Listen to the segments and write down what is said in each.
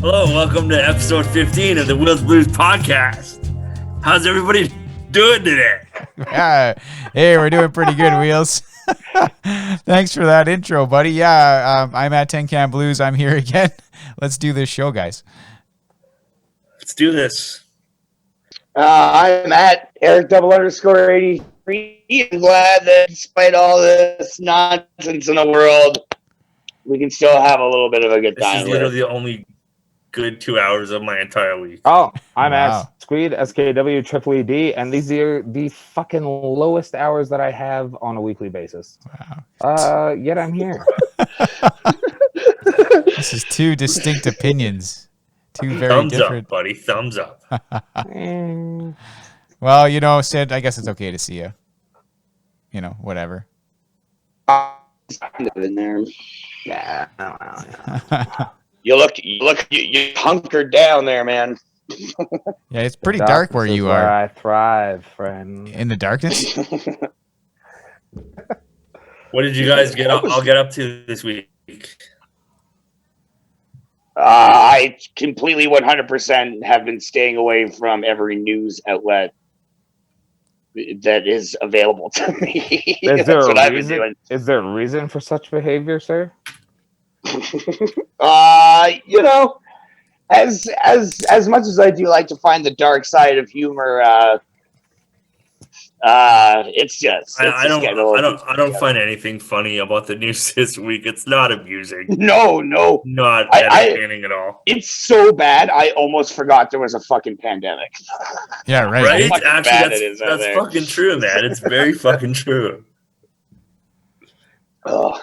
Hello, welcome to episode 15 of the Wheels Blues podcast. How's everybody doing today? Hey, we're doing pretty good, Wheels. Thanks for that intro, buddy. I'm at 10 Can Blues. I'm here again. Let's do this show, guys. Let's do this. I'm at Eric_83. I'm glad that despite all this nonsense in the world, we can still have a little bit of a good time. This is literally the only good 2 hours of my entire week. Oh, I'm at Squeed, SKW, and these are the fucking lowest hours that I have on a weekly basis. Wow. Yet I'm here. This is two distinct opinions. Two very Thumbs different. up, buddy. Thumbs up. Well, you know, Sid, I guess it's okay to see you. You know, whatever. Kind of in there. Yeah. You hunkered down there, man. Yeah, it's pretty dark where you are. I thrive, friend. In the darkness? What did you guys get up? I'll get up to this week. I completely 100% have been staying away from every news outlet that is available to me. Is That's what I've been doing. Is there a reason for such behavior, sir? You know, as much as I do like to find the dark side of humor, it's just I don't find anything funny about the news this week. It's not amusing. No, Not entertaining at all. It's so bad. I almost forgot there was a fucking pandemic. Yeah, right. Right? Fucking Actually, bad it is out that's there. fucking true, man. It's very fucking true. Ugh.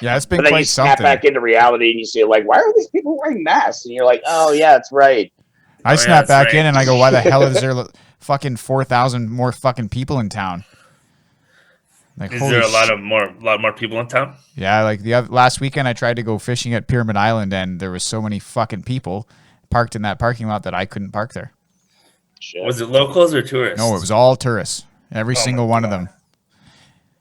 Yeah, it's been But then you quite snap something. back into reality and you say, like, why are these people wearing masks? And you're like, oh yeah, that's right. I snap that's back right. in and I go, why the hell is there fucking 4,000 more fucking people in town? Like, Is holy there a lot more people in town? Yeah, like last weekend I tried to go fishing at Pyramid Island and there was so many fucking people parked in that parking lot that I couldn't park there. Shit. Was it locals or tourists? No, it was all tourists. Every Oh single my one of God. them.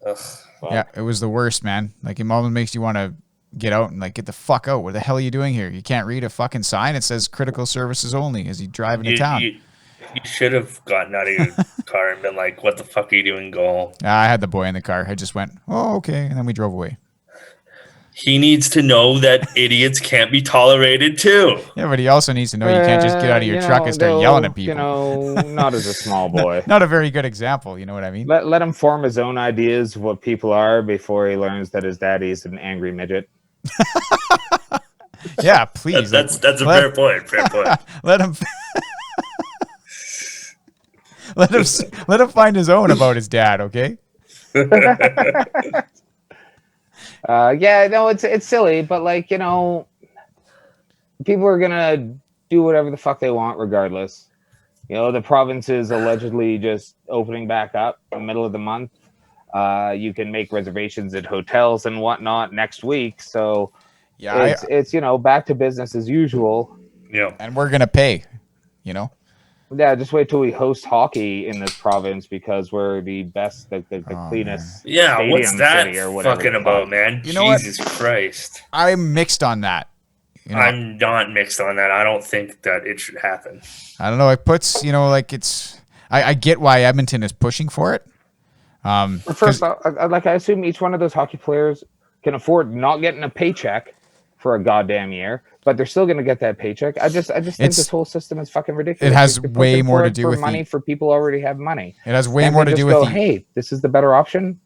Ugh. Yeah, it was the worst, man. Like, it almost makes you want to get out and, like, get the fuck out. What the hell are you doing here? You can't read a fucking sign. It says critical services only as you drive into town. You should have gotten out of your car and been like, what the fuck are you doing? Go. I had the boy in the car. I just went, oh, okay. And then we drove away. He needs to know that idiots can't be tolerated too. Yeah, but he also needs to know you can't just get out of your truck and start yelling at people. You know, not as a small boy. Not a very good example, you know what I mean? Let him form his own ideas of what people are before he learns that his daddy's an angry midget. Yeah, please. That's a fair point. Fair point. Let him let him find his own about his dad, okay? Yeah, no, it's silly, but like, you know, people are gonna do whatever the fuck they want regardless. You know, the province is allegedly just opening back up in the middle of the month. You can make reservations at hotels and whatnot next week, so Yeah, it's you know, back to business as usual. Yeah. and we're gonna pay, you know? Yeah, just wait till we host hockey in this province because we're the best, the cleanest. Yeah, what's stadium that city or whatever fucking the about, fuck. man? You know what? Jesus Christ. I'm mixed on that. You know, I'm not mixed on that. I don't think that it should happen. I don't know. It puts, you know, like it's. I get why Edmonton is pushing for it. First, I assume each one of those hockey players can afford not getting a paycheck for a goddamn year, but they're still going to get that paycheck. I just think this whole system is fucking ridiculous. It has You're way pushing more for to it do for with money for people who already have money. It has way And more they to just do with go, the. hey, this is the better option.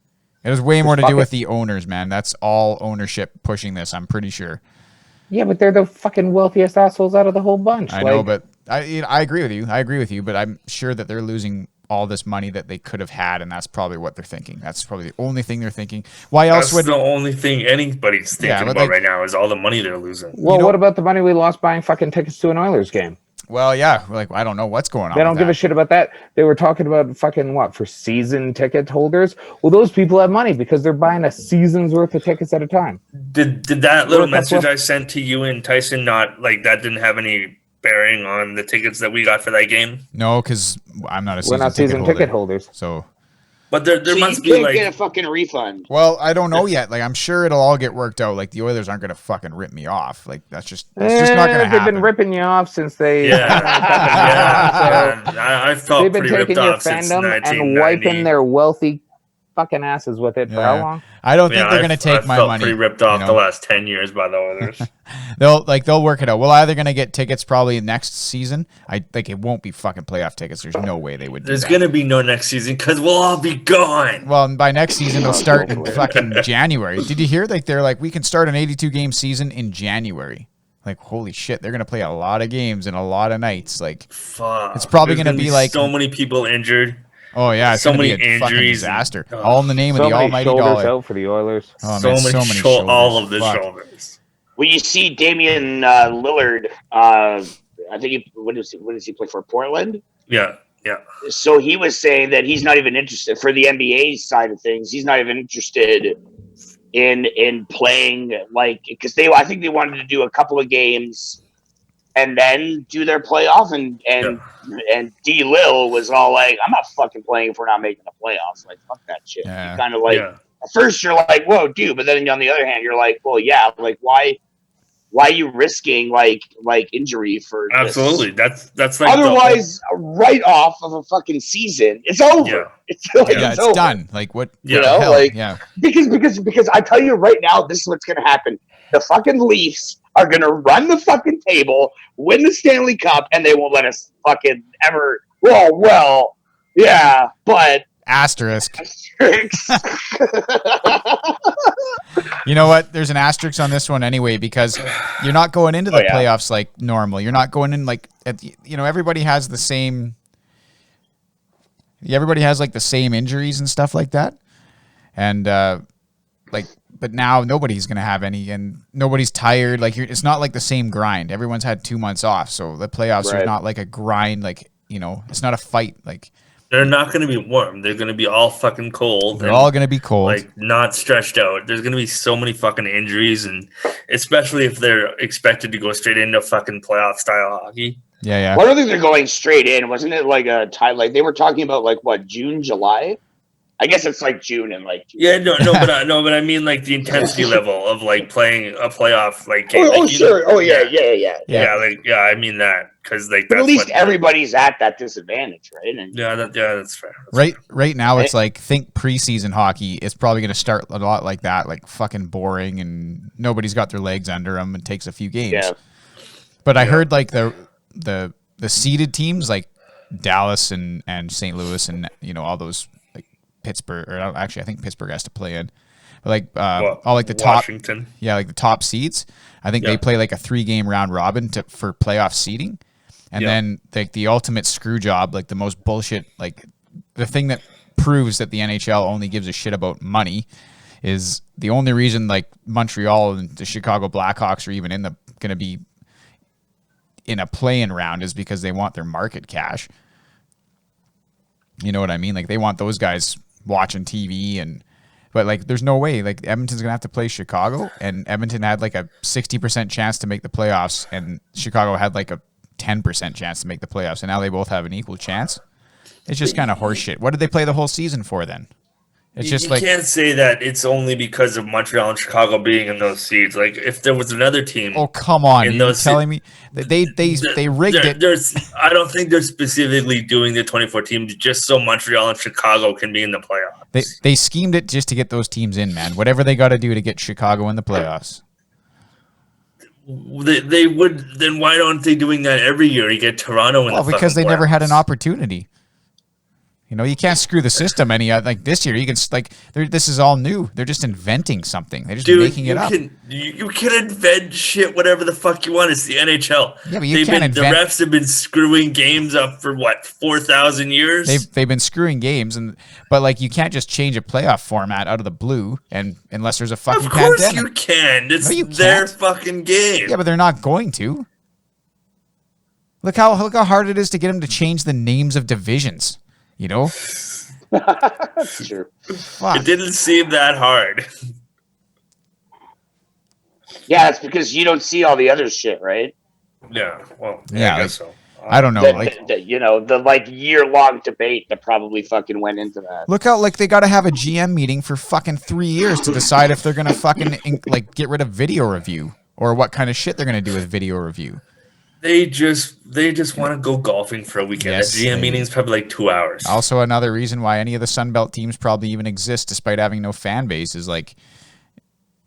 It has way more to fuck do it. with the owners, man. That's all ownership pushing this. I'm pretty sure. Yeah, but they're the fucking wealthiest assholes out of the whole bunch. I know, but I agree with you. I agree with you, but I'm sure that they're losing all this money that they could have had, and that's probably what they're thinking. That's probably the only thing they're thinking. Why else That's would? the only thing anybody's thinking Yeah, but about like- right now is all the money they're losing. Well, you know- what about the money we lost buying fucking tickets to an Oilers game? Well, yeah, like I don't know what's going on. They don't with give a that. shit about that. They were talking about fucking what for season ticket holders. Well, those people have money because they're buying a season's worth of tickets at a time. Did that little Well, that's message what- I sent to you and Tyson not like that didn't have any bearing on the tickets that we got for that game? No, because I'm not a We're season not season ticket ticket holder. holders. So But there So must you be can't get a like, fucking refund. Well, I don't know yet. Like, I'm sure it'll all get worked out. Like, the Oilers aren't gonna fucking rip me off. Like, it's just not gonna They've happen. been ripping you off since they yeah, so I felt they've been pretty ripped taking your off since fandom and 1990. wiping their wealthy fucking asses with it for how Yeah. long? I don't think Yeah, they're gonna take I my felt money. pretty ripped you off know? the last 10 years by the Oilers. They'll work it out. We're either gonna get tickets probably next season. I think it won't be fucking playoff tickets. There's no way they would do There's that. gonna be no next season because we'll all be gone. Well, and by next season it'll start in Hopefully. fucking January. Did you hear? Like, they're like, we can start an 82 game season in January. Like, holy shit, they're gonna play a lot of games and a lot of nights. Like, Fuck. it's probably There's gonna be like, so many people injured. oh yeah, it's so gonna be many a fucking injuries and- disaster. ugh. All in the name of So the many almighty shoulders dollar. out for the Oilers. Oh, so man, many, so many shoulders. all of the Fuck. shoulders. When you see Damian Lillard, I think what does he play for? Portland. Yeah. So he was saying that he's not even interested for the NBA side of things. He's not even interested in playing, like, because I think they wanted to do a couple of games and then do their playoff, and D Lil was all like, I'm not fucking playing if we're not making the playoffs. Like, fuck that shit. Yeah. You kind of like, Yeah. at first you're like, whoa, dude, but then on the other hand, you're like, well, yeah, like, why are you risking like injury for this? Absolutely. That's like Otherwise, a write off of a fucking season, it's over. Yeah. It's like, Yeah, it's over. done. Like, what? Yeah. You know, hell? like, Yeah. because I tell you right now, this is what's gonna happen. The fucking Leafs are gonna run the fucking table, win the Stanley Cup, and they won't let us fucking ever. Well, yeah, but Asterisk. asterisks. You know what? There's an asterisk on this one anyway, because you're not going into the playoffs like normal. You're not going in like, everybody has the same. Everybody has like the same injuries and stuff like that, and but now nobody's gonna have any, and nobody's tired. Like, it's not like the same grind. Everyone's had 2 months off, so the playoffs are not like a grind. Like, it's not a fight. Like, they're not going to be warm. They're going to be all fucking cold. They're all going to be cold. Like, not stretched out. There's going to be so many fucking injuries, and especially if they're expected to go straight into fucking playoff style hockey. Yeah. Well, I don't think they're going straight in. Wasn't it like a tie? Like, they were talking about like what, June, July? I guess it's like June and like June. Yeah, but I mean like the intensity level of like playing a playoff like game. Oh, like, sure. Yeah, I mean that because like But that's at least what, everybody's at that disadvantage, right? And that's fair. Right now, it's like, think preseason hockey is probably going to start a lot like that, like fucking boring, and nobody's got their legs under them, and takes a few games. Yeah. But I heard like the seeded teams like Dallas and St. Louis and all those, like Pittsburgh, or actually I think Pittsburgh has to play in, but like all like the Washington. like the top seeds. I think they play like a 3-game round robin for playoff seeding. And then like the ultimate screw job, like the most bullshit, like the thing that proves that the NHL only gives a shit about money, is the only reason like Montreal and the Chicago Blackhawks are even going to be in a play-in round is because they want their market cash. You know what I mean? Like, they want those guys watching TV, but like there's no way. Like, Edmonton's going to have to play Chicago, and Edmonton had like a 60% chance to make the playoffs, and Chicago had like a 10% chance to make the playoffs, and now they both have an equal chance. It's just kind of horseshit. What did they play the whole season for then? It's just you can't say that it's only because of Montreal and Chicago being in those seeds. Like, if there was another team, oh come on, you're telling me that they rigged it. I don't think they're specifically doing the 24 teams just so Montreal and Chicago can be in the playoffs. They schemed it just to get those teams in, man. Whatever they got to do to get Chicago in the playoffs. They would. Then why aren't they doing that every year? You get Toronto in the because they never had an playoffs. opportunity. You can't screw the system any. Like this year, you can this is all new. They're just inventing something. They're just making it up. You can invent shit whatever the fuck you want. It's the NHL. Yeah, but you can't invent. The refs have been screwing games up for what, 4,000 years. They've been screwing games, but like you can't just change a playoff format out of the blue, and unless there's a fucking pandemic. Of course you can. It's their fucking game. Yeah, but they're not going to. Look how hard it is to get them to change the names of divisions. That's true. Fuck. It didn't seem that hard. Yeah, it's because you don't see all the other shit, right? Yeah, well, Yeah, I guess so. I don't know. The year-long debate that probably fucking went into that. Look how they got to have a GM meeting for fucking 3 years to decide if they're gonna fucking get rid of video review or what kind of shit they're gonna do with video review. They just want to go golfing for a weekend. Yes, the GM meeting's probably like 2 hours. Also, another reason why any of the Sunbelt teams probably even exist, despite having no fan base, is like,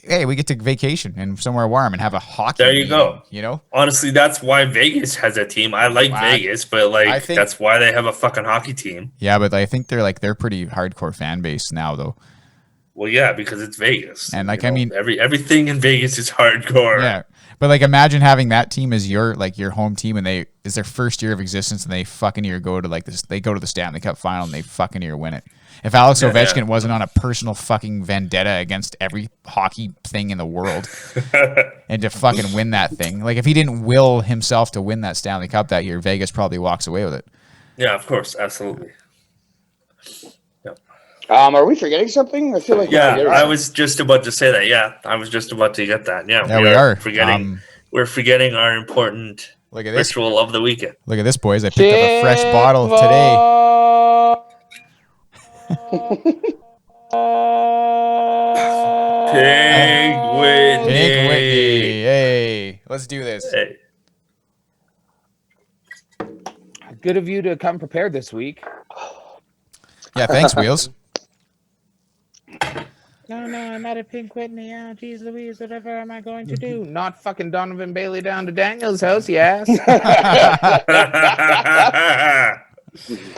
hey, we get to vacation and somewhere warm and have a hockey. There you meeting, go. You know, honestly, that's why Vegas has a team. I like Vegas, but that's why they have a fucking hockey team. Yeah, but I think they're pretty hardcore fan base now, though. Well, yeah, because it's Vegas, and I mean, everything in Vegas is hardcore. Yeah, but imagine having that team as your home team, and it's their first year of existence, and they fucking year go to this. They go to the Stanley Cup final, and they fucking year win it. If Alex Ovechkin wasn't on a personal fucking vendetta against every hockey thing in the world, and to fucking win that thing, if he didn't will himself to win that Stanley Cup that year, Vegas probably walks away with it. Yeah, of course, absolutely. Are we forgetting something? I feel like I was just about to say that. Yeah, I was just about to get that. Yeah, we are forgetting. We're forgetting our important ritual of the weekend. Look at this, boys! I picked up a fresh bottle today. Pink Whitney. Hey, let's do this. Hey. Good of you to come prepared this week. Yeah, thanks, Wheels. No, I'm not a Pink Whitney. Oh, geez Louise, whatever am I going to do? Not fucking Donovan Bailey down to Daniel's house, yes.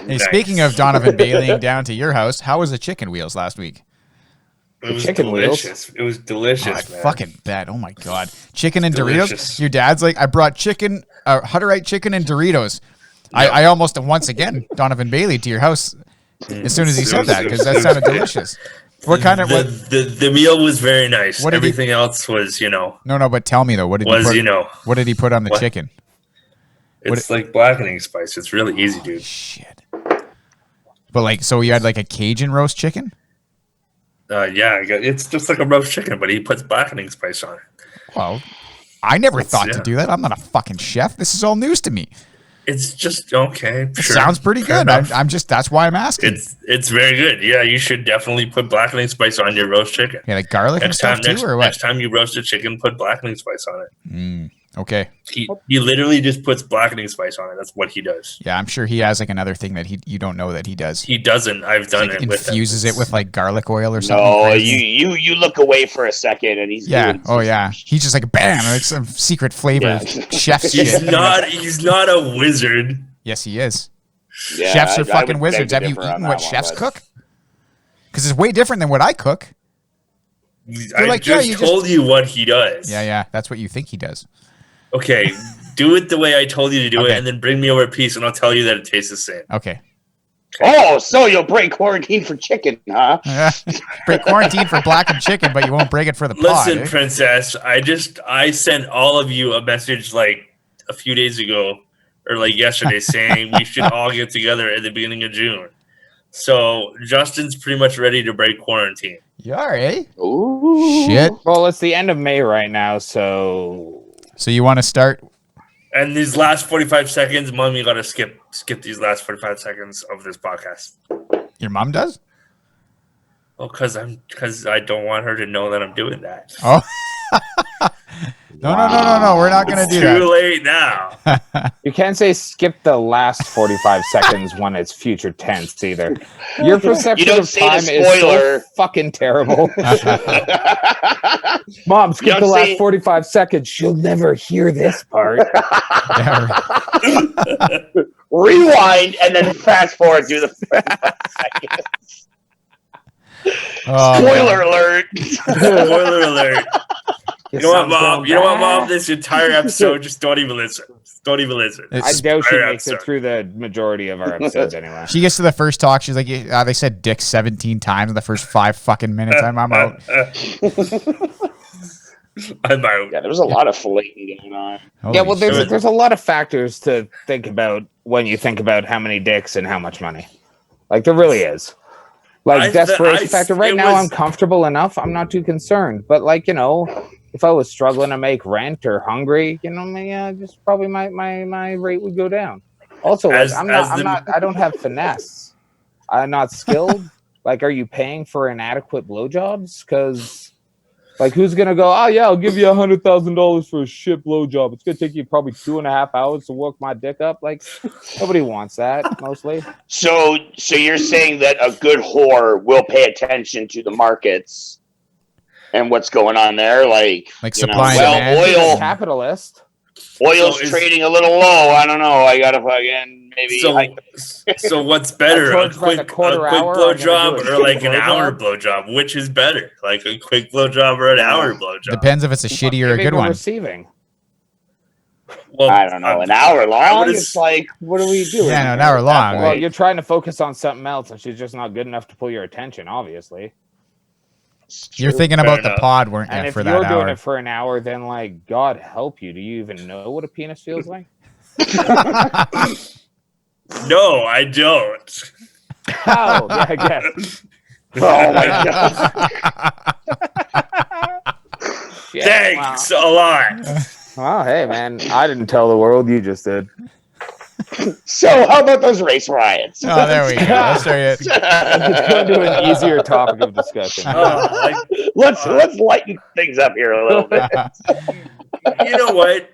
Hey, speaking of Donovan Bailey down to your house, how was the chicken, Wheels, last week? It was delicious. It was delicious, man. I fucking bet. Oh my god, chicken and Delicious. Doritos. Your dad's like, I brought chicken, Hutterite chicken and Doritos. Yep. I almost once again Donovan Bailey to your house as soon as he said that because that sounded delicious. What kind of the meal was very nice. Everything else was, No, but tell me though, what did he put on the chicken? It's like blackening spice. It's really easy, dude. Shit. But so you had a Cajun roast chicken? Yeah, it's just like a roast chicken, but he puts blackening spice on it. Well, I never thought to do that. I'm not a fucking chef. This is all news to me. It's just okay. Sure. Sounds pretty good. That's why I'm asking. It's very good. Yeah, you should definitely put blackening spice on your roast chicken. Yeah, like garlic and stuff too, or what? Next time you roast a chicken, put blackening spice on it. Okay. He literally just puts blackening spice on it. That's what he does. Yeah, I'm sure he has another thing that you don't know that he does. He doesn't. I've done it. Infuses it with garlic oil or something. No, you look away for a second and he's doing He's just like bam, like some secret flavor chef's shit. He's not a wizard. Yes, he is. Yeah, chefs are fucking wizards. Have you eaten what chefs cook? Because it's way different than what I cook. I just told you what he does. Yeah, that's what you think he does. Okay, do it the way I told you to do it, and then bring me over a piece, and I'll tell you that it tastes the same. Okay. Oh, so you'll break quarantine for chicken, huh? Break quarantine for blackened chicken, but you won't break it for the pot. Listen, Princess, I sent all of you a message a few days ago, or yesterday, saying we should all get together at the beginning of June. So Justin's pretty much ready to break quarantine. You are, eh? Ooh. Shit. Well, it's the end of May right now, so you want to start? And these last 45 seconds, Mom, you got to skip these last 45 seconds of this podcast. Your mom does? Well, because I don't want her to know that I'm doing that. Oh. No. We're not going to do that. Too late now. You can't say skip the last 45 seconds when it's future tense either. Your perception of time is so fucking terrible. Mom, skip the last 45 seconds. She'll never hear this part. Rewind and then fast forward through the 45 seconds. Spoiler alert. Spoiler alert. You know what, Mom? This entire episode, just don't even listen. Don't even listen. I doubt she makes it through the majority of our episodes anyway. She gets to the first talk. She's like, they said dick 17 times in the first 5 fucking minutes. I'm out. I'm out. Yeah, there's a lot of filleting going on. There's a lot of factors to think about when you think about how many dicks and how much money. There really is. Desperation factor. Right now, I'm comfortable enough. I'm not too concerned. But if I was struggling to make rent or hungry, just probably my rate would go down. Also, like, As- I'm as not. the- I'm not. I don't have finesse. I'm not skilled. Like, are you paying for inadequate blowjobs? Because, like, who's gonna go? Oh yeah, I'll give you $100,000 for a shit blowjob. It's gonna take you probably 2.5 hours to work my dick up. Like, nobody wants that. Mostly. So you're saying that a good whore will pay attention to the markets and what's going on there, like supply and well, demand. She's a oil capitalist. oil's So is- trading a little low. I don't know. I gotta fucking maybe. So what's better, I charge by the quarter hour, I'm gonna blowjob do a or like an blowjob. hour blowjob? Which is better, like a quick blowjob or an hour blowjob? Depends if it's a shitty or a good one. Receiving. Well, I don't know. An hour long. It's like, what are we doing? Yeah, no, an hour long. Well, you're trying to focus on something else, and she's just not good enough to pull your attention. Obviously. You're thinking about the pod, weren't And you, if for you're that doing hour? it for an hour, then like, God help you. Do you even know what a penis feels like? No, I don't. Oh, yeah, I guess. Oh my god! Shit, Thanks a lot. Well, hey man, I didn't tell the world. You just did. So how about those race riots? Oh, there we go. Let's start it. Let's go to an easier topic of discussion. Let's lighten things up here a little bit. You know what?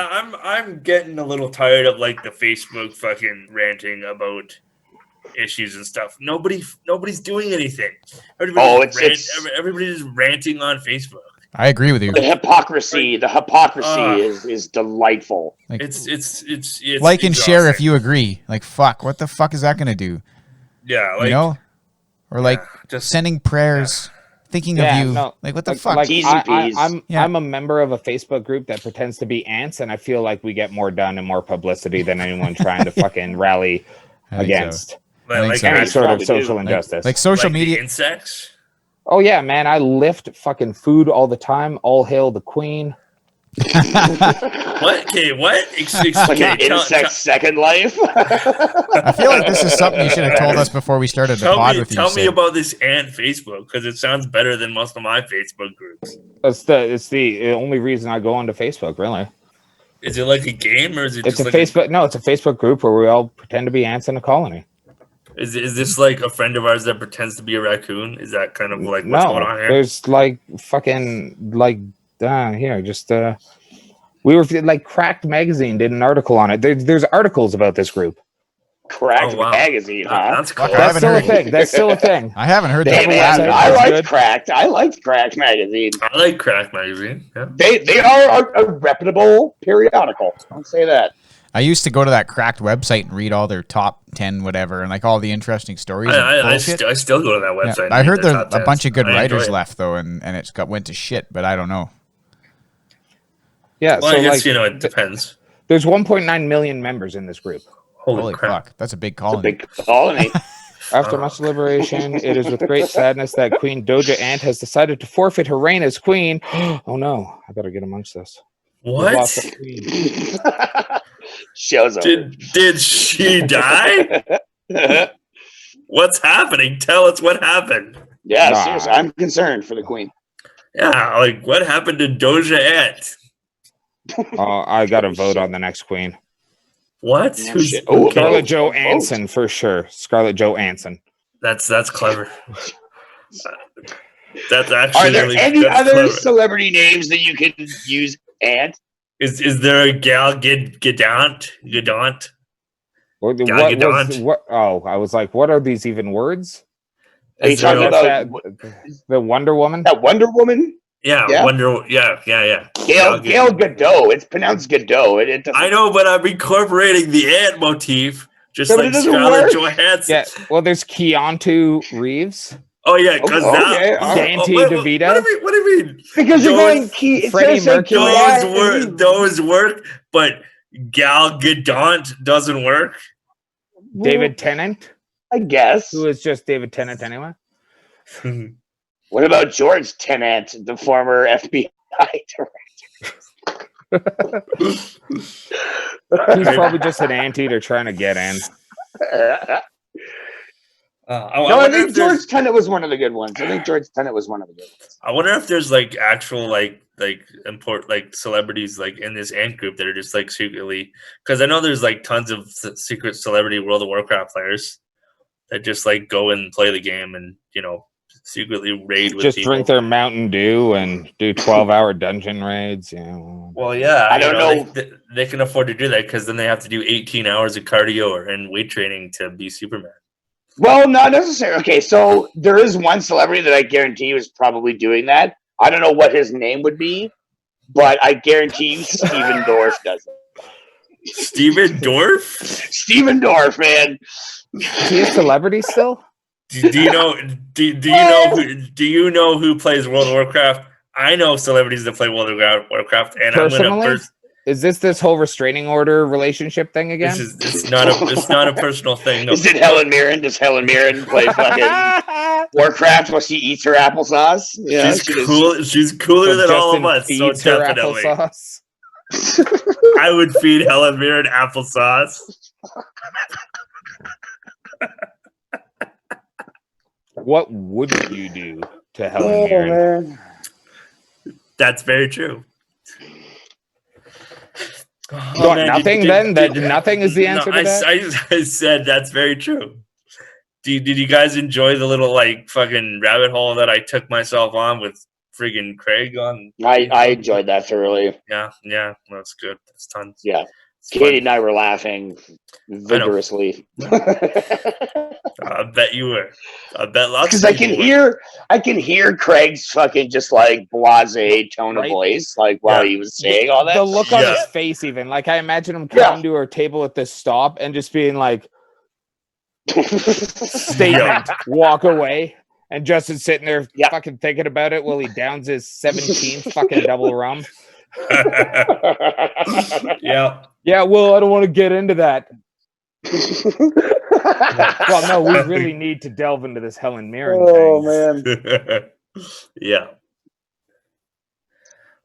I'm getting a little tired of like the Facebook fucking ranting about issues and stuff. Nobody's doing anything. Everybody's ranting on Facebook. I agree with you. The hypocrisy is delightful. Like, It's like and share if exhausting. you agree. Like, fuck, what the fuck is that going to do? Yeah, like, you know? Or like just sending prayers, thinking of you. No, like, what the like, fuck? Like, T's and P's. I'm a member of a Facebook group that pretends to be ants, and I feel like we get more done and more publicity than anyone trying to fucking rally I think against so. I think like so. any sort of probably do. social injustice. Like social like the media. insects. Oh yeah, man, I lift fucking food all the time. All hail the queen. What? Okay, what? Like an insect's second life. I feel like this is something you should have told us before we started the pod with you. Tell me Sid. about this ant Facebook because it sounds better than most of my Facebook groups. It's the only reason I go onto Facebook. Really, Is it like a game or is it it's just a Facebook. No, it's a Facebook group where we all pretend to be ants in a colony. Is this like a friend of ours that pretends to be a raccoon? Is that kind of like what's going on here? There's like fucking like here just we were like Cracked Magazine did an article on it. There's articles about this group. Cracked Magazine, huh? That's cool. Fuck, I haven't Still a heard. thing. That's still a thing. I haven't heard They that. have a website. I That's liked good. Cracked. I liked Cracked Magazine. I like Crack Magazine. Yeah. They are a reputable periodical. I'll say that. I used to go to that Cracked website and read all their top 10 whatever and like all the interesting stories. I still go to that Yeah, website. I heard there's there's a bunch of good writers it. left though, and it went to shit. But I don't know. Yeah, Well, so I guess like it depends. there's 1.9 million members in this group. Holy crap! Fuck, that's a big It's a colony. big colony. After much deliberation, it is with great sadness that Queen Doja Ant has decided to forfeit her reign as queen. Oh no, I better get amongst this. We've lost What? our queen. Show's over. Did she die? What's happening? Tell us what happened. Yeah, Nah. seriously, I'm concerned for the queen. Yeah, like what happened to Doja Ant? Oh, I got to vote on the next queen. What? Yeah, Who's shit. Oh, Scarlett vote. Joe Vote. Anson for sure. Scarlett Joe Anson. That's clever. That's Are actually there really any that's other clever. celebrity names that you can use? Ant? Is there a Gal Gadot? What Gal was Gadot. what? Oh, I was like, what are these even words? Are you Is there talking a- about the Wonder Woman? that Wonder Woman? Yeah, Yeah. Wonder. Yeah. Gail Gadot. It's pronounced Gadot. It doesn't. I know, but I'm incorporating the ant motif, just Yeah, but like it doesn't Scarlett work. Johansson. Yeah. Well, there's Keanu Reeves. Oh yeah, because Okay, that. all right. Dante wait, DeVito? What do you mean? Because you're Those- going key. It Freddie says so Mercury. Keanu. Those work, but Gal Gadot doesn't work. David Tennant, I guess. who is just David Tennant anyway. What about George Tennant, the former FBI He's probably just an anteater trying to get in. director? I think George Tenet was one of the good ones. I wonder if there's like actual like celebrities like in this ant group that are just like secretly, because I know there's like tons of secret celebrity World of Warcraft players that just like go and play the game and secretly raid with just people. Drink their Mountain Dew and do 12-hour dungeon raids. Well, yeah, I don't know. They can afford to do that because then they have to do 18 hours of cardio and weight training to be Superman. Well, not necessarily. Okay, so there is one celebrity that I guarantee you is probably doing that. I don't know what his name would be, but I guarantee you Steven Dorff does it. Steven Dorff? Steven Dorff, man. Is he a celebrity still? Do you know who plays World of Warcraft? I know celebrities that play World of Warcraft, and personally, is this whole restraining order relationship thing again? It's not a personal thing. No. Is it Helen Mirren? Does Helen Mirren play fucking Warcraft while she eats her applesauce? Yeah, she's cool. She's cooler than all of us. So definitely, I would feed Helen Mirren applesauce. What would you do to Helen Mirren? Man. That's very true. Nothing is the answer to that? I said that's very true. Did you guys enjoy the little like fucking rabbit hole that I took myself on with friggin' Craig on? I enjoyed that thoroughly. Yeah, that's good. That's tons. Yeah. Katie and I were laughing vigorously. I bet you were. I bet lots. Because I can hear Craig's fucking just like blasé tone of voice, like while he was saying all that. The look on his face, even like I imagine him coming to our table at this stop and just being like, statement, walk away, and Justin's sitting there fucking thinking about it while he downs his 17th fucking double rum. Yeah, well, I don't want to get into that. Well, no, we really need to delve into this Helen Mirren thing. Man. Yeah.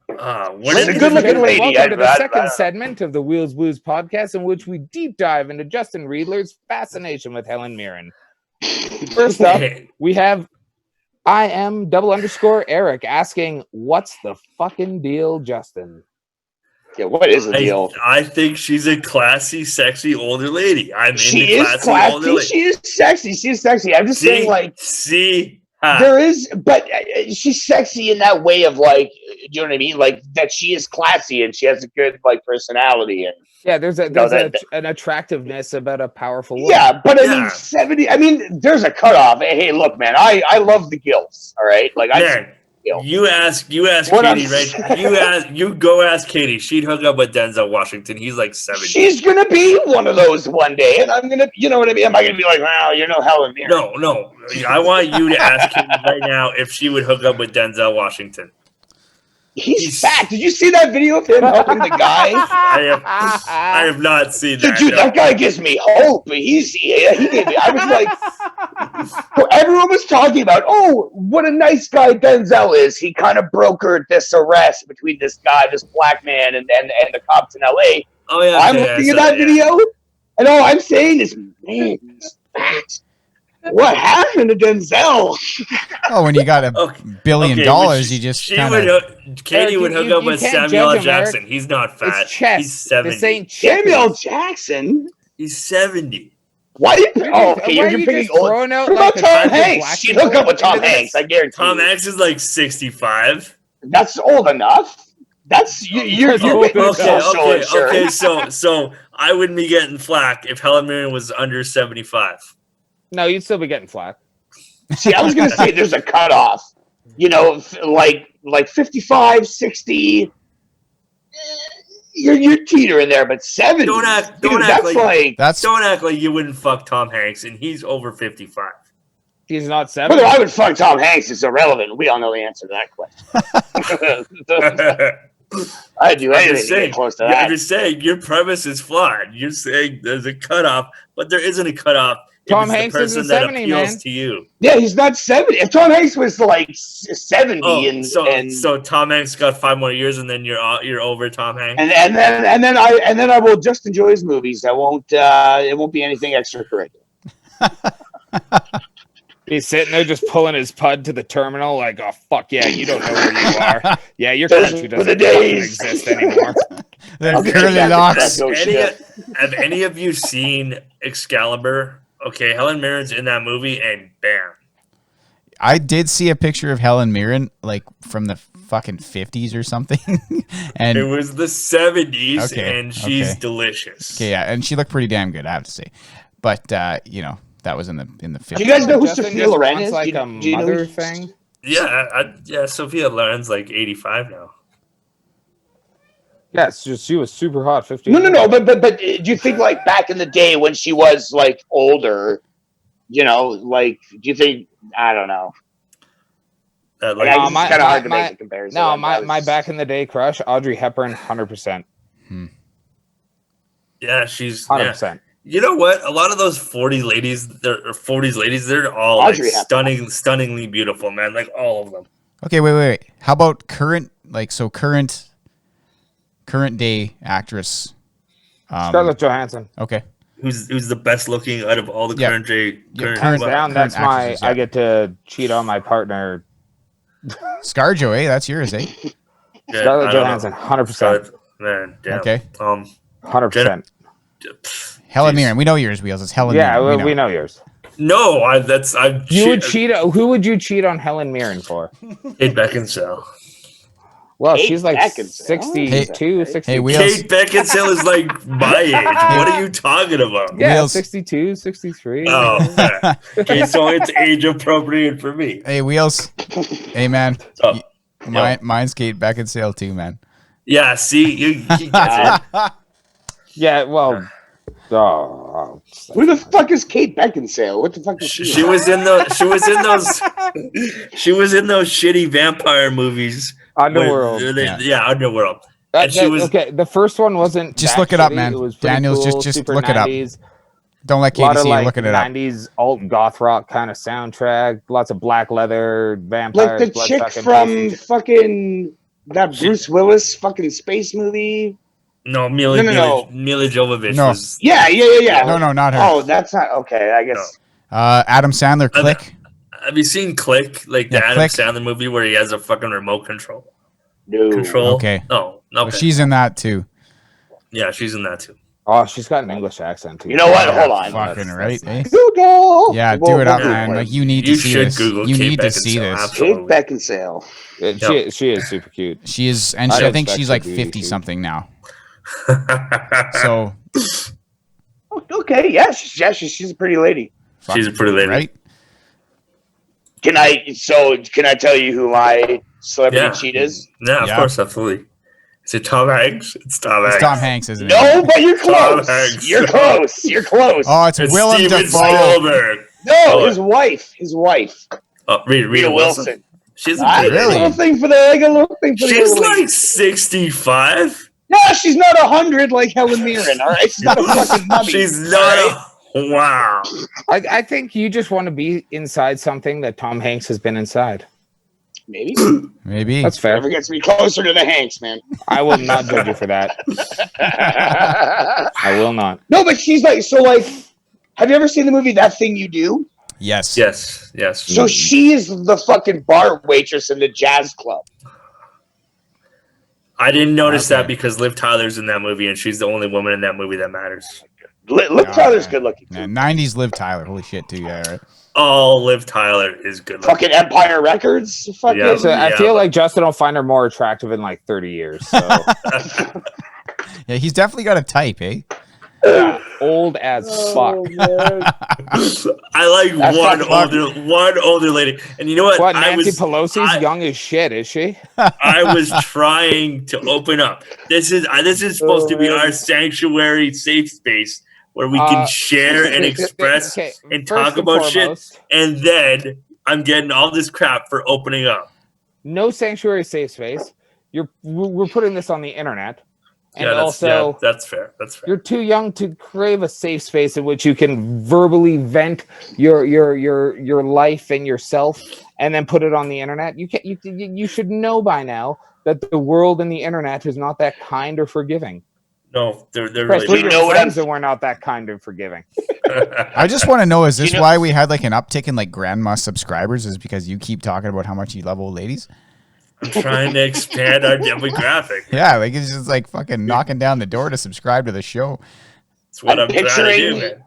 She's a good-looking lady. Welcome to the second segment of the Wheels Blues podcast, in which we deep dive into Justin Riedler's fascination with Helen Mirren. First up, we have IM_Eric asking, "What's the fucking deal, Justin?" Yeah, what is the deal? I think she's a classy, sexy older lady. She is sexy. She's sexy. I'm just saying, like, there is, but she's sexy in that way of like, do you know what I mean? Like that she is classy and she has a good like personality and. Yeah, there's an attractiveness about a powerful woman. Yeah, but I mean, 70. I mean, there's a cutoff. Hey, look, man, I love the gilfs. All right, like you ask Katie, right? You go ask Katie. She'd hook up with Denzel Washington. He's like 70. She's gonna be one of those one day, and I'm gonna, you know what I mean? Am I gonna be like, wow, you know Helen Mirren? No. I want you to ask Katie right now if she would hook up with Denzel Washington. He's fat. Did you see that video of him helping the guy? I have not seen that. Dude, that guy gives me hope. He gave me. I was like, everyone was talking about, oh, what a nice guy Denzel is. He kind of brokered this arrest between this guy, this black man, and the cops in L.A. Oh yeah, I'm looking at that video, and all I'm saying is, man, he's fat. What happened to Denzel? Oh, when you got $1 billion, you just Katie would hook up with Samuel L. Jackson. He's not fat. He's 70. This ain't Samuel L. Jackson? He's 70. Why? You're picking old. What about Tom Hanks? She'd hook up with Tom Hanks. I guarantee. Tom Hanks is like 65. That's old enough. You're okay. So I wouldn't be getting flack if Helen Mirren was under 75. No, you'd still be getting flack. See, I was going to say there's a cutoff. You know, like 55, 60. You're teetering there, but 70. Don't act like you wouldn't fuck Tom Hanks, and he's over 55. He's not 70. Whether I would fuck Tom Hanks is irrelevant. We all know the answer to that question. I'd do anything to get close to that. I'm just saying your premise is flawed. You're saying there's a cutoff, but there isn't a cutoff. Tom Hanks isn't 70, man. To you. Yeah, he's not 70. If Tom Hanks was like 70, so Tom Hanks got 5 more years, and then you're over Tom Hanks. And then I will just enjoy his movies. It won't be anything extracurricular. He's sitting there just pulling his pud to the terminal, like, oh fuck yeah, you don't know where you are. Yeah, your country doesn't fucking exist anymore. Then curly locks. Have any of you seen Excalibur? Okay, Helen Mirren's in that movie, and bam. I did see a picture of Helen Mirren, like from the fucking 50s or something, and It was the 70s, Okay, and she's okay. delicious. okay, yeah, and she looked pretty damn good, I have to say. But you know, that was in the 50s. Do you guys know who Justin Sophia just Loren wants, is? like Do a you know mother who- thing. Yeah, Sophia Loren's like 85 now. Yeah, it's just she was super hot 15 No, years ago. but do you think like back in the day when she was like older, you know, like do you think I don't know. That, Like, like, it's kind of hard to make a comparison. No, I my was- back in the day crush, Audrey Hepburn, 100%. yeah, she's 100%. You know what? A lot of those 40 ladies, they're all like Audrey Hepburn. stunningly beautiful, man. Like all of them. Okay, wait. How about current day actress? Scarlett Johansson. Okay, Who's the best looking out of all the Yeah. current Yeah, Hands down, that's current my. actresses, yeah. I get to cheat on my partner. ScarJo, eh? That's yours, eh? Yeah, Scarlett I don't know. Johansson, 100%. Scarlett, man, damn. Okay. 100%. Helen Jeez. Mirren, we know yours, Wheels. It's Helen Yeah, Mirren. we know yours. No, I'm You would cheat. Who would you cheat on Helen Mirren for? Kate Beckinsale. Well, Kate she's like Beckinsale. 62, Hey, 63. Hey, Wheels. Kate Beckinsale is like my age. What are you talking about? Yeah, Wheels. 62, 63. Oh, okay, so it's age appropriate for me. Hey, Wheels. Hey, man. So, Mine's Kate Beckinsale too, man. yeah, see, he gets it. Yeah, well. Oh, Who the fuck is Kate Beckinsale? What the fuck is she? She was in those shitty vampire movies. Underworld. Yeah, Underworld. And she was okay. The first one wasn't. Just that look it up, shitty. man. It was pretty Daniels, cool, just super look it up. 90s. Don't let A lot Katie of see you like looking it up. 90s alt goth rock kind of soundtrack. Lots of black leather, Like vampires. the chick from fucking that Bruce Willis fucking space movie. no Mila Jovovich No. was Yeah. No, not her. Oh, that's not okay. I guess. Adam Sandler, Click. Have you seen Click? Like the Yeah, Adam Click. Sandler movie where he has a fucking remote control. No. Okay. No. Well, Okay. she's in that too. Yeah, she's in that too. Oh, she's got an English accent too. You know what? Yeah, Hold on. Fucking right, eh? Google. Yeah, We'll- do it up, we'll man. Google Like you need You to see should this. Google You Kate need to see Beckinsale, this. absolutely. Kate Beckinsale. She is super cute. She is, and I I think respect she's her like beauty, 50 too. something now. So Okay. Yeah. She's a pretty lady. She's a pretty lady. right? Can I tell you who my celebrity cheat is? Yeah, of Yeah. course, absolutely. Is it Tom Hanks? It's Tom It's Hanks. Tom Hanks, isn't it? No, but you're Tom close. Hanks. You're close. You're close. Oh, it's It's Willem Steven Dafoe. Spielberg. No, his wife. Oh, Rita Wilson. She's a I pretty got a Really? little thing for the. I got a little thing for the. She's little lady. like 65. No, she's not 100 like Helen Mirren. All right, she's not a fucking mummy. She's all not. right? Wow. I think you just want to be inside something that Tom Hanks has been inside. Maybe. Maybe. That's fair. Never gets me closer to the Hanks, man. I will not judge you for that. I will not. No, but she's like so. Like, have you ever seen the movie That Thing You Do? Yes. Yes. So she is the fucking bar waitress in the jazz club. I didn't notice Okay. that because Liv Tyler's in that movie, and she's the only woman in that movie that matters. Liv Tyler's good looking. Yeah, 90s Liv Tyler. Holy shit, too. Yeah, right. Oh, Liv Tyler is good looking. Fucking Empire Records. Fucking. Yeah. So I Yeah, feel but- like Justin will find her more attractive in like 30 years. So Yeah, he's definitely got a type, eh? yeah, old as fuck. I like That's one older lady, and you know what? What, I Nancy was Pelosi's young as shit, is she? I was trying to open up. This is supposed to be our sanctuary, safe space where we can share and express Okay, and first talk about shit. foremost, And then I'm getting all this crap for opening up. No sanctuary safe space. We're putting this on the internet. And That's fair. That's fair. you're too young to crave a safe space in which you can verbally vent your life and yourself, and then put it on the internet. You should know by now that the world and the internet is not that kind or forgiving. No, they're Chris, really You we're know your what friends I'm- and we're not that kind and forgiving. I just want to know, is this why we had like an uptick in like grandma subscribers? Is because you keep talking about how much you love old ladies? I'm trying to expand our demographic. Yeah, like it's just like fucking knocking down the door to subscribe to the show. That's what I'm trying to do, man.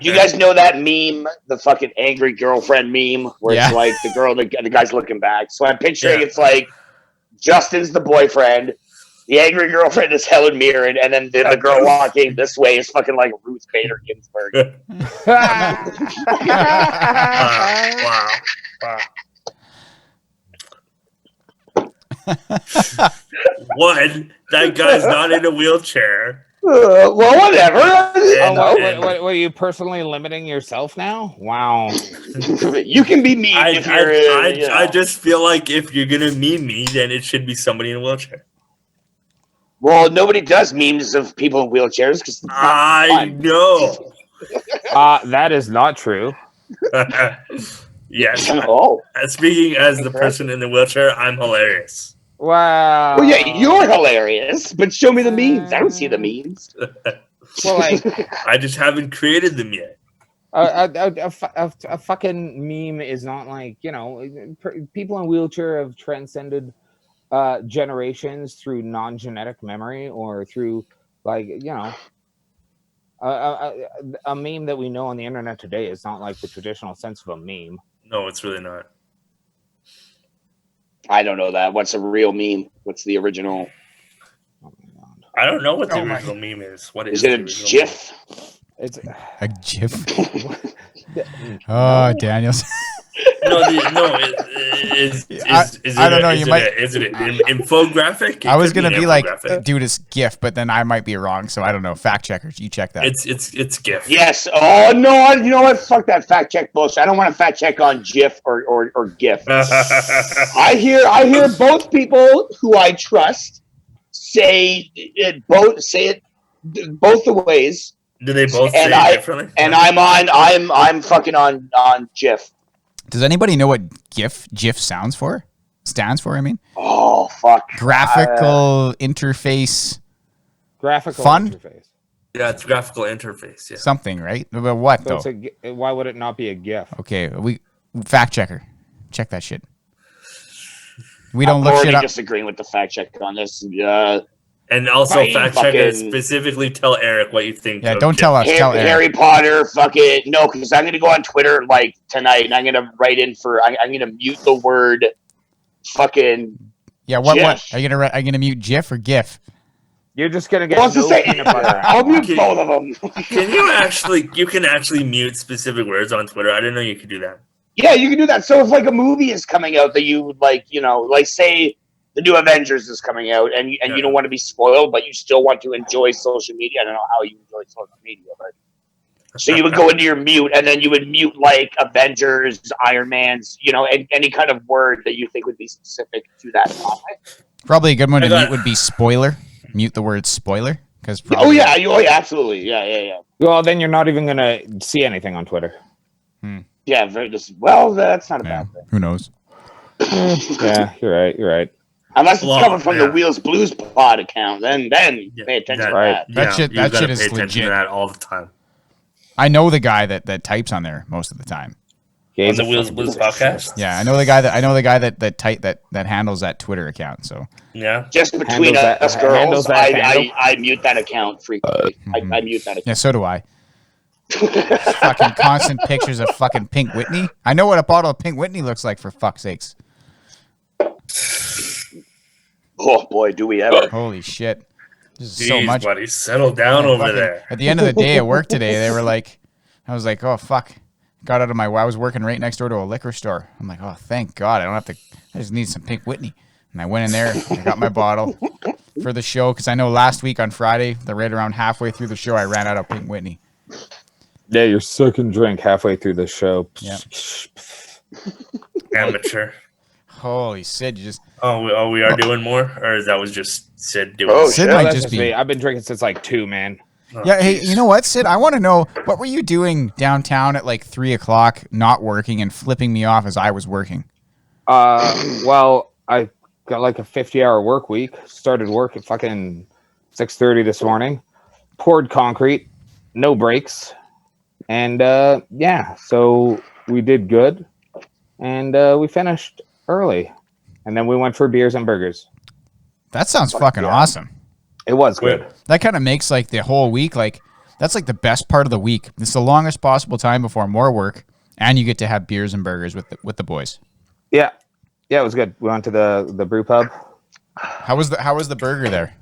You guys know that meme, the fucking angry girlfriend meme, where it's like the girl, the guy's looking back. So I'm picturing it's like Justin's the boyfriend, the angry girlfriend is Helen Mirren, and then the girl walking this way is fucking like Ruth Bader Ginsburg. Wow. One, that guy's not in a wheelchair. Well, whatever. What, are you personally limiting yourself now? Wow. You can be mean if you're. I just feel like if you're gonna meme me, then it should be somebody in a wheelchair. Well, nobody does memes of people in wheelchairs because I know. That is not true. Yes. Oh. Speaking as the person in the wheelchair, I'm hilarious. Wow. Well, yeah, you're hilarious, but show me the memes. I don't see the memes. Well, like, I just haven't created them yet. A fucking meme is not like, you know, people in wheelchair have transcended generations through non-genetic memory or through, like, you know, a meme that we know on the internet today is not like the traditional sense of a meme. No, it's really not. I don't know that. What's a real meme? What's the original? Oh my God. I don't know what the original meme is. What is it? A GIF? It's a GIF. Oh, Daniels. I don't know. Is it an infographic? I was gonna be like, dude, it's GIF, but then I might be wrong. So I don't know. Fact checkers, you check that. It's GIF. Yes. Oh no. You know what? Fuck that fact check bullshit. I don't want to fact check on GIF or GIF. I hear both people who I trust say it both the ways. Do they both say it differently? And I'm fucking on GIF. Does anybody know what GIF stands for? I mean. Oh fuck. Graphical interface. Graphical fun? Interface. Yeah, it's graphical interface. Yeah. Something, right? But what So though? why would it not be a GIF? Okay, we fact checker. Check that shit. We don't look shit up. I'm disagreeing with the fact check on this. And also, fact checkers specifically tell Eric what you think. Yeah, don't tell us. Tell Eric. Harry Potter, fucking no, because I'm gonna go on Twitter like tonight, and I'm gonna write in for. I'm gonna mute the word, fucking. Yeah, what? Are you gonna mute GIF or GIF? You're just gonna get. I'll mute both of them. Can you actually? You can actually mute specific words on Twitter. I didn't know you could do that. Yeah, you can do that. So if like a movie is coming out that you like, you know, like say. The new Avengers is coming out, and you don't want to be spoiled, but you still want to enjoy social media. I don't know how you enjoy social media, but so you would go into your mute, and then you would mute like Avengers, Iron Man's, you know, any kind of word that you think would be specific to that topic. Probably a good one to mute would be spoiler. Mute the word spoiler, because oh yeah, absolutely, yeah. Well, then you're not even gonna see anything on Twitter. Yeah, that's not a bad thing. Who knows? Yeah, you're right. Unless it's coming from the Wheels Blues Pod account, then pay attention to that. That shit is legit. To that all the time. I know the guy that types on there most of the time. On the Wheels Blues podcast. Yeah, I know the guy that handles that Twitter account. So yeah, just between us girls, I mute that account frequently. I mute that account. Yeah, so do I. Fucking constant pictures of fucking Pink Whitney. I know what a bottle of Pink Whitney looks like, for fuck's sakes. Oh boy, do we ever! Holy shit! This is so much. Buddy, settle down over there. At the end of the day at work today, they were like, I was like, oh fuck. Got out of I was working right next door to a liquor store. I'm like, oh thank God, I don't have to. I just need some Pink Whitney. And I went in there, I got my bottle for the show, because I know last week on Friday, right around halfway through the show, I ran out of Pink Whitney. Yeah, your second drink halfway through the show. Yeah. Amateur. Holy Sid, you just. Oh, we are doing more, or that was just Sid doing? Oh, Sid might just be. Me. I've been drinking since like 2, man. Oh, yeah, hey, you know what, Sid? I want to know, what were you doing downtown at like 3:00, not working, and flipping me off as I was working? Well, I got like a 50-hour work week. Started work at fucking 6:30 this morning. Poured concrete, no breaks. And so we did good, and we finished early, and then we went for beers and burgers. That sounds fucking awesome. It was good. That kind of makes like the whole week, like that's like the best part of the week. It's the longest possible time before more work, and you get to have beers and burgers with the boys. Yeah, it was good. We went to the brew pub. How was the burger there?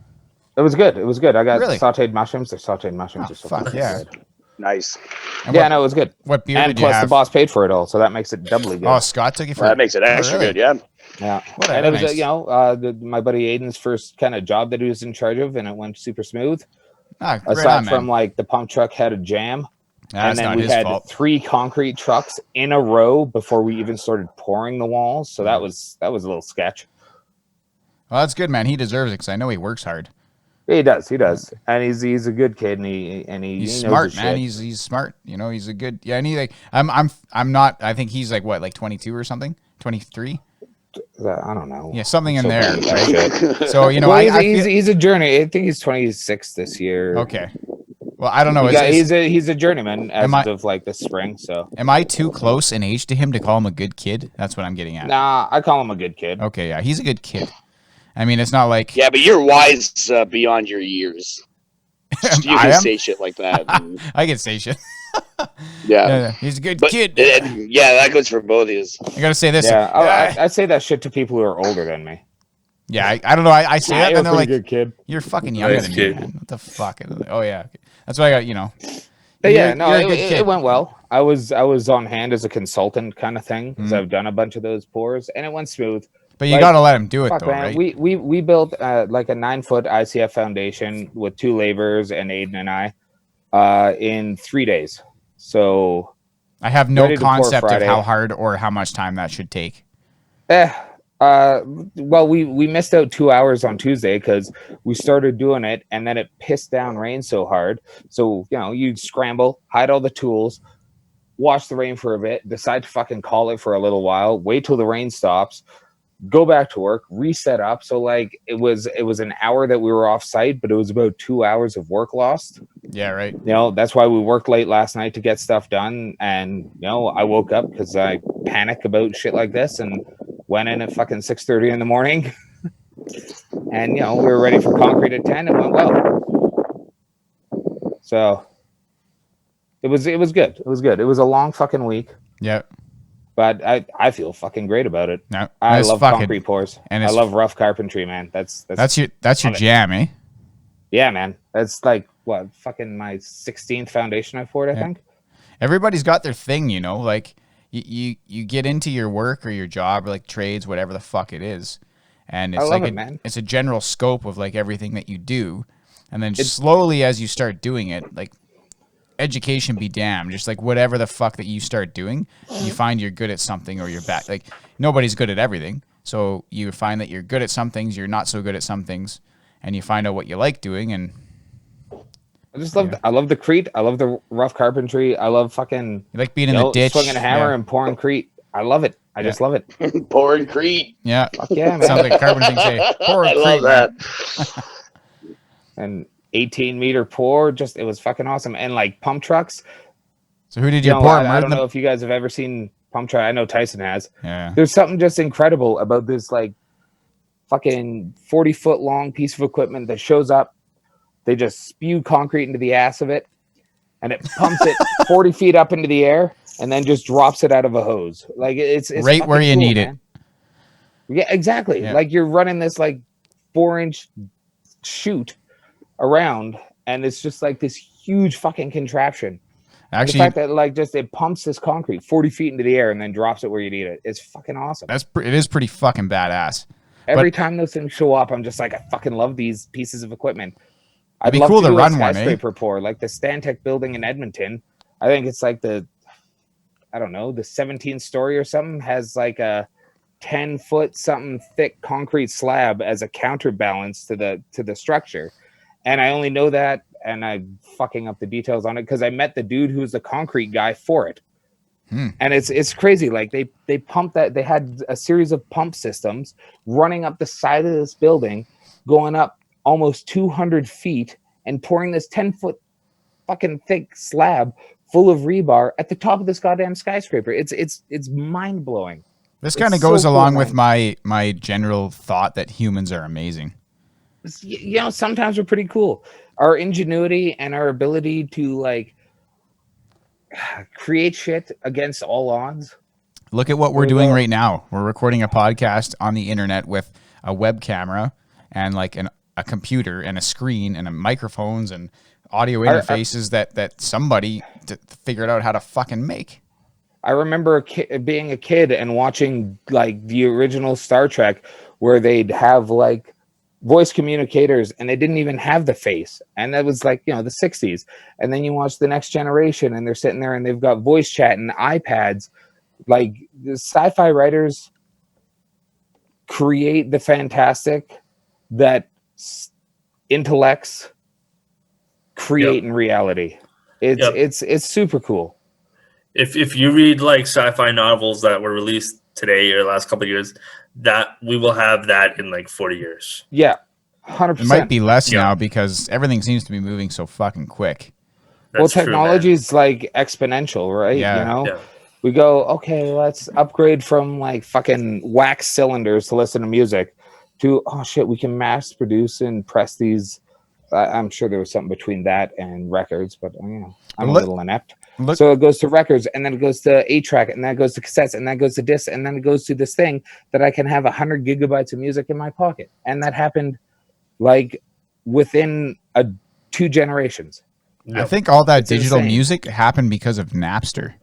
It was good. I got Really? sauteed mushrooms. The sauteed mushrooms are so fuck fucking yeah. good. Nice. Yeah, no, it was good. What beer And did you plus, have? the boss paid for it all, so that makes it doubly good. Oh, Scott took you for Well, that makes it extra really? good. Yeah. Yeah, Whatever, and it was nice. my buddy Aiden's first kind of job that he was in charge of, and it went super smooth. Right Aside on, from man. like the pump truck had a jam, and That's then not we his had fault. 3 concrete trucks in a row before we even started pouring the walls. So that was a little sketch. Well, that's good, man. He deserves it because I know he works hard. He does, and he's a good kid, and he He's knows smart, his man. shit. He's smart. You know, he's a good. Yeah, and he like I'm not. I think he's like what, like 22 or something, 23. I don't know. Yeah, something in So there. bad at that shit. So you know, Well, I he's, feel, he's a journey. I think he's 26 this year. okay. Well, I don't know. He's a journeyman as I- of like this spring. So Am I too close in age to him to call him a good kid? That's what I'm getting at. nah, I call him a good kid. Okay, yeah, he's a good kid. I mean, it's not like Yeah, but you're wise beyond your years. You I can am? say shit like that. I can say shit. Yeah. He's a good But kid. yeah, that goes for both of you. I gotta say this. Yeah, I say that shit to people who are older than me. Yeah, I don't know. I say that, you're and a they're like, pretty good kid. "You're fucking younger Nice than me, kid. man. What the fuck?" Oh yeah, okay. That's why I got. You know. But yeah, You're- no, you're a good kid. it went well. I was on hand as a consultant kind of thing because Mhm. I've done a bunch of those pours, and it went smooth. But you Like, gotta let him do it Fuck though, man, right? we built like a 9-foot ICF foundation with 2 laborers and Aiden and I in 3 days. So I have no ready to pour concept of Friday. how hard or how much time that should take. well, we missed out 2 hours on Tuesday because we started doing it and then it pissed down rain so hard. So, you know, you scramble, hide all the tools, watch the rain for a bit, decide to fucking call it for a little while, wait till the rain stops, go back to work, reset up. So like it was an hour that we were off site, but it was about 2 hours of work lost. Yeah, right. You know, that's why we worked late last night to get stuff done. And, you know, I woke up because I panic about shit like this and went in at fucking 6:30 in the morning. And, you know, we were ready for concrete at 10 and went well. So it was good. It was good. It was a long fucking week, Yeah. but I feel fucking great about it. No, I it's love fucking- concrete pours. and I it's- love rough carpentry, man. That's That's your love it. jam, eh? yeah, man. That's like what fucking my 16th foundation I poured, I Yeah. think. Everybody's got their thing, you know. Like you get into your work or your job or like trades, whatever the fuck it is, and it's love like it, man. it's a general scope of like everything that you do, and then slowly as you start doing it, like education be damned, just like whatever the fuck that you start doing, you find you're good at something or you're bad. Like nobody's good at everything, so you find that you're good at some things, you're not so good at some things, and you find out what you like doing, and I just love I love the crete. I love the rough carpentry. I love fucking you like being in the ditch, swinging a hammer yeah. and pouring crete. I love it. I just love it. Pouring Crete. Yeah, Fuck yeah, man. sounds like a carpenter thing. Say, pour a I love Crete, man." that. And 18-meter pour, just it was fucking awesome. And like pump trucks. So who did You you know, pour? I don't Merlin? know if you guys have ever seen pump truck. I know Tyson has. Yeah. There's something just incredible about this like fucking 40-foot long piece of equipment that shows up. They just spew concrete into the ass of it, and it pumps it 40 feet up into the air, and then just drops it out of a hose. Like it's Right fucking where you cool, need man. Yeah, exactly. Yeah. Like you're running this like 4-inch chute around, and it's just like this huge fucking contraption. Actually, The fact that like just it pumps this concrete 40 feet into the air and then drops it where you need it. It's fucking awesome. it is pretty fucking badass. Every time those things show up, I'm just like, I fucking love these pieces of equipment. I'd be love cool to do a run one, eh? skyscraper pour, like the Stantec building in Edmonton. I think it's like the 17th story or something has like a 10-foot something thick concrete slab as a counterbalance to the structure. And I only know that, and I'm fucking up the details on it because I met the dude who's the concrete guy for it. And it's crazy. Like they pumped that. They had a series of pump systems running up the side of this building, going up almost 200 feet and pouring this 10-foot fucking thick slab full of rebar at the top of this goddamn skyscraper. It's mind blowing. This kind of goes along with my general thought that humans are amazing. You know, sometimes we're pretty cool. Our ingenuity and our ability to like create shit against all odds. Look at what we're doing right now. We're recording a podcast on the internet with a web camera and like a computer and a screen and microphones and audio interfaces that somebody figured out how to fucking make. I remember being a kid and watching like the original Star Trek where they'd have like voice communicators and they didn't even have the face. And that was like, you know, the 60s. And then you watch The Next Generation and they're sitting there and they've got voice chat and iPads. Like the sci-fi writers create the fantastic that intellects create in reality. It's super cool. If you read like sci-fi novels that were released today or the last couple of years, that we will have that in like 40 years. Yeah, 100%. It might be less now because everything seems to be moving so fucking quick. Well, technology is like exponential, right? Yeah. You know, we go, okay, let's upgrade from like fucking wax cylinders to listen to music to, oh shit, we can mass produce and press these. I'm sure there was something between that and records, but you know, I'm a little inept. So it goes to records, and then it goes to 8-track, and then it goes to cassettes, and then it goes to discs, and then it goes to this thing that I can have 100 gigabytes of music in my pocket. And that happened like within 2 generations. I think all that digital music happened because of Napster.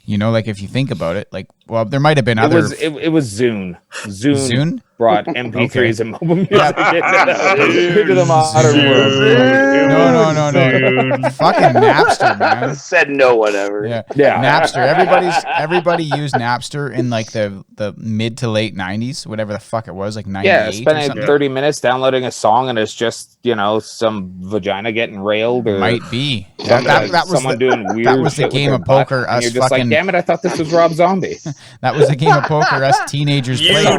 You know, like if you think about it, like, well, there might have been other. It was Zune. Zune brought MP3s and mobile music into the modern world. No. Fucking Napster, man. Said no, whatever. Yeah. Napster. Everybody used Napster in like the mid to late 90s, whatever the fuck it was, like 98. Yeah, spending 30 minutes downloading a song and it's just, you know, some vagina getting railed or might be. That was someone doing weird. That was the game of poker. You're just like, damn it! I thought this was Rob Zombie. That was the game of poker us teenagers played. You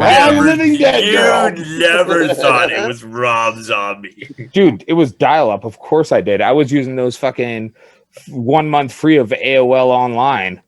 never thought it was Rob Zombie, dude. It was dial-up. Of course I did. I was using those fucking 1 month free of AOL online.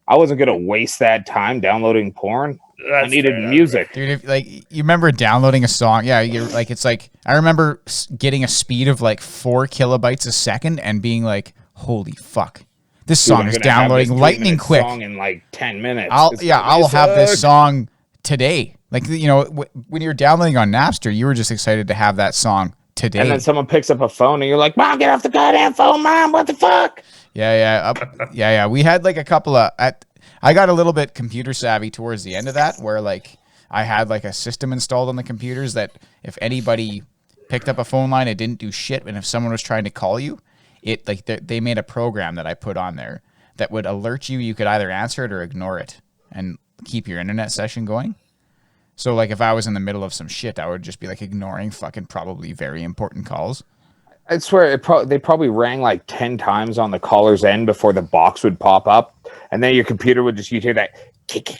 I wasn't gonna waste that time downloading porn. I needed music, dude. If, like, you remember downloading a song? Yeah, you're like, it's like I remember getting a speed of like 4 kilobytes a second and being like, "Holy fuck, this song is downloading lightning quick." Song in like 10 minutes. I'll have this song today. Like, you know, when you're downloading on Napster, you were just excited to have that song today. And then someone picks up a phone and you're like, "Mom, get off the goddamn phone, Mom! What the fuck?" Yeah. We had like a couple of. I got a little bit computer savvy towards the end of that, where like I had like a system installed on the computers that if anybody picked up a phone line, it didn't do shit, and if someone was trying to call you, it like they made a program that I put on there that would alert you. You could either answer it or ignore it and keep your internet session going. So like if I was in the middle of some shit, I would just be like ignoring fucking probably very important calls. I swear they probably rang like 10 times on the caller's end before the box would pop up, and then your computer would just, you'd hear that kick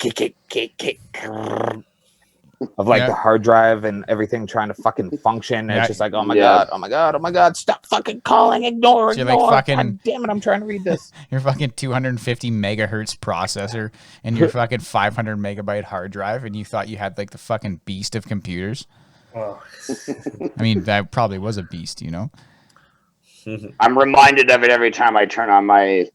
of like the hard drive and everything trying to fucking function. And it's just like, oh my god, stop fucking calling, ignore. Like fucking, god damn it, I'm trying to read this. Your fucking 250 megahertz processor and your fucking 500 megabyte hard drive, and you thought you had like the fucking beast of computers. Oh. I mean, that probably was a beast, you know. I'm reminded of it every time I turn on my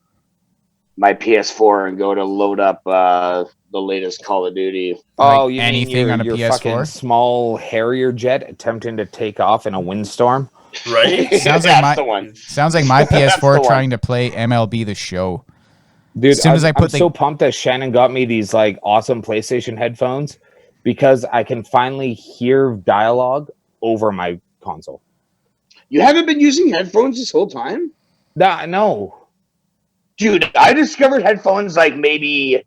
PS4 and go to load up the latest Call of Duty. Oh, like you anything mean on a your PS4? Fucking small Harrier jet attempting to take off in a windstorm? Right? Sounds like my PS4 trying to play MLB The Show. Dude, as soon as I'm so pumped that Shannon got me these like awesome PlayStation headphones because I can finally hear dialogue over my console. You haven't been using headphones this whole time? No. Dude, I discovered headphones like maybe a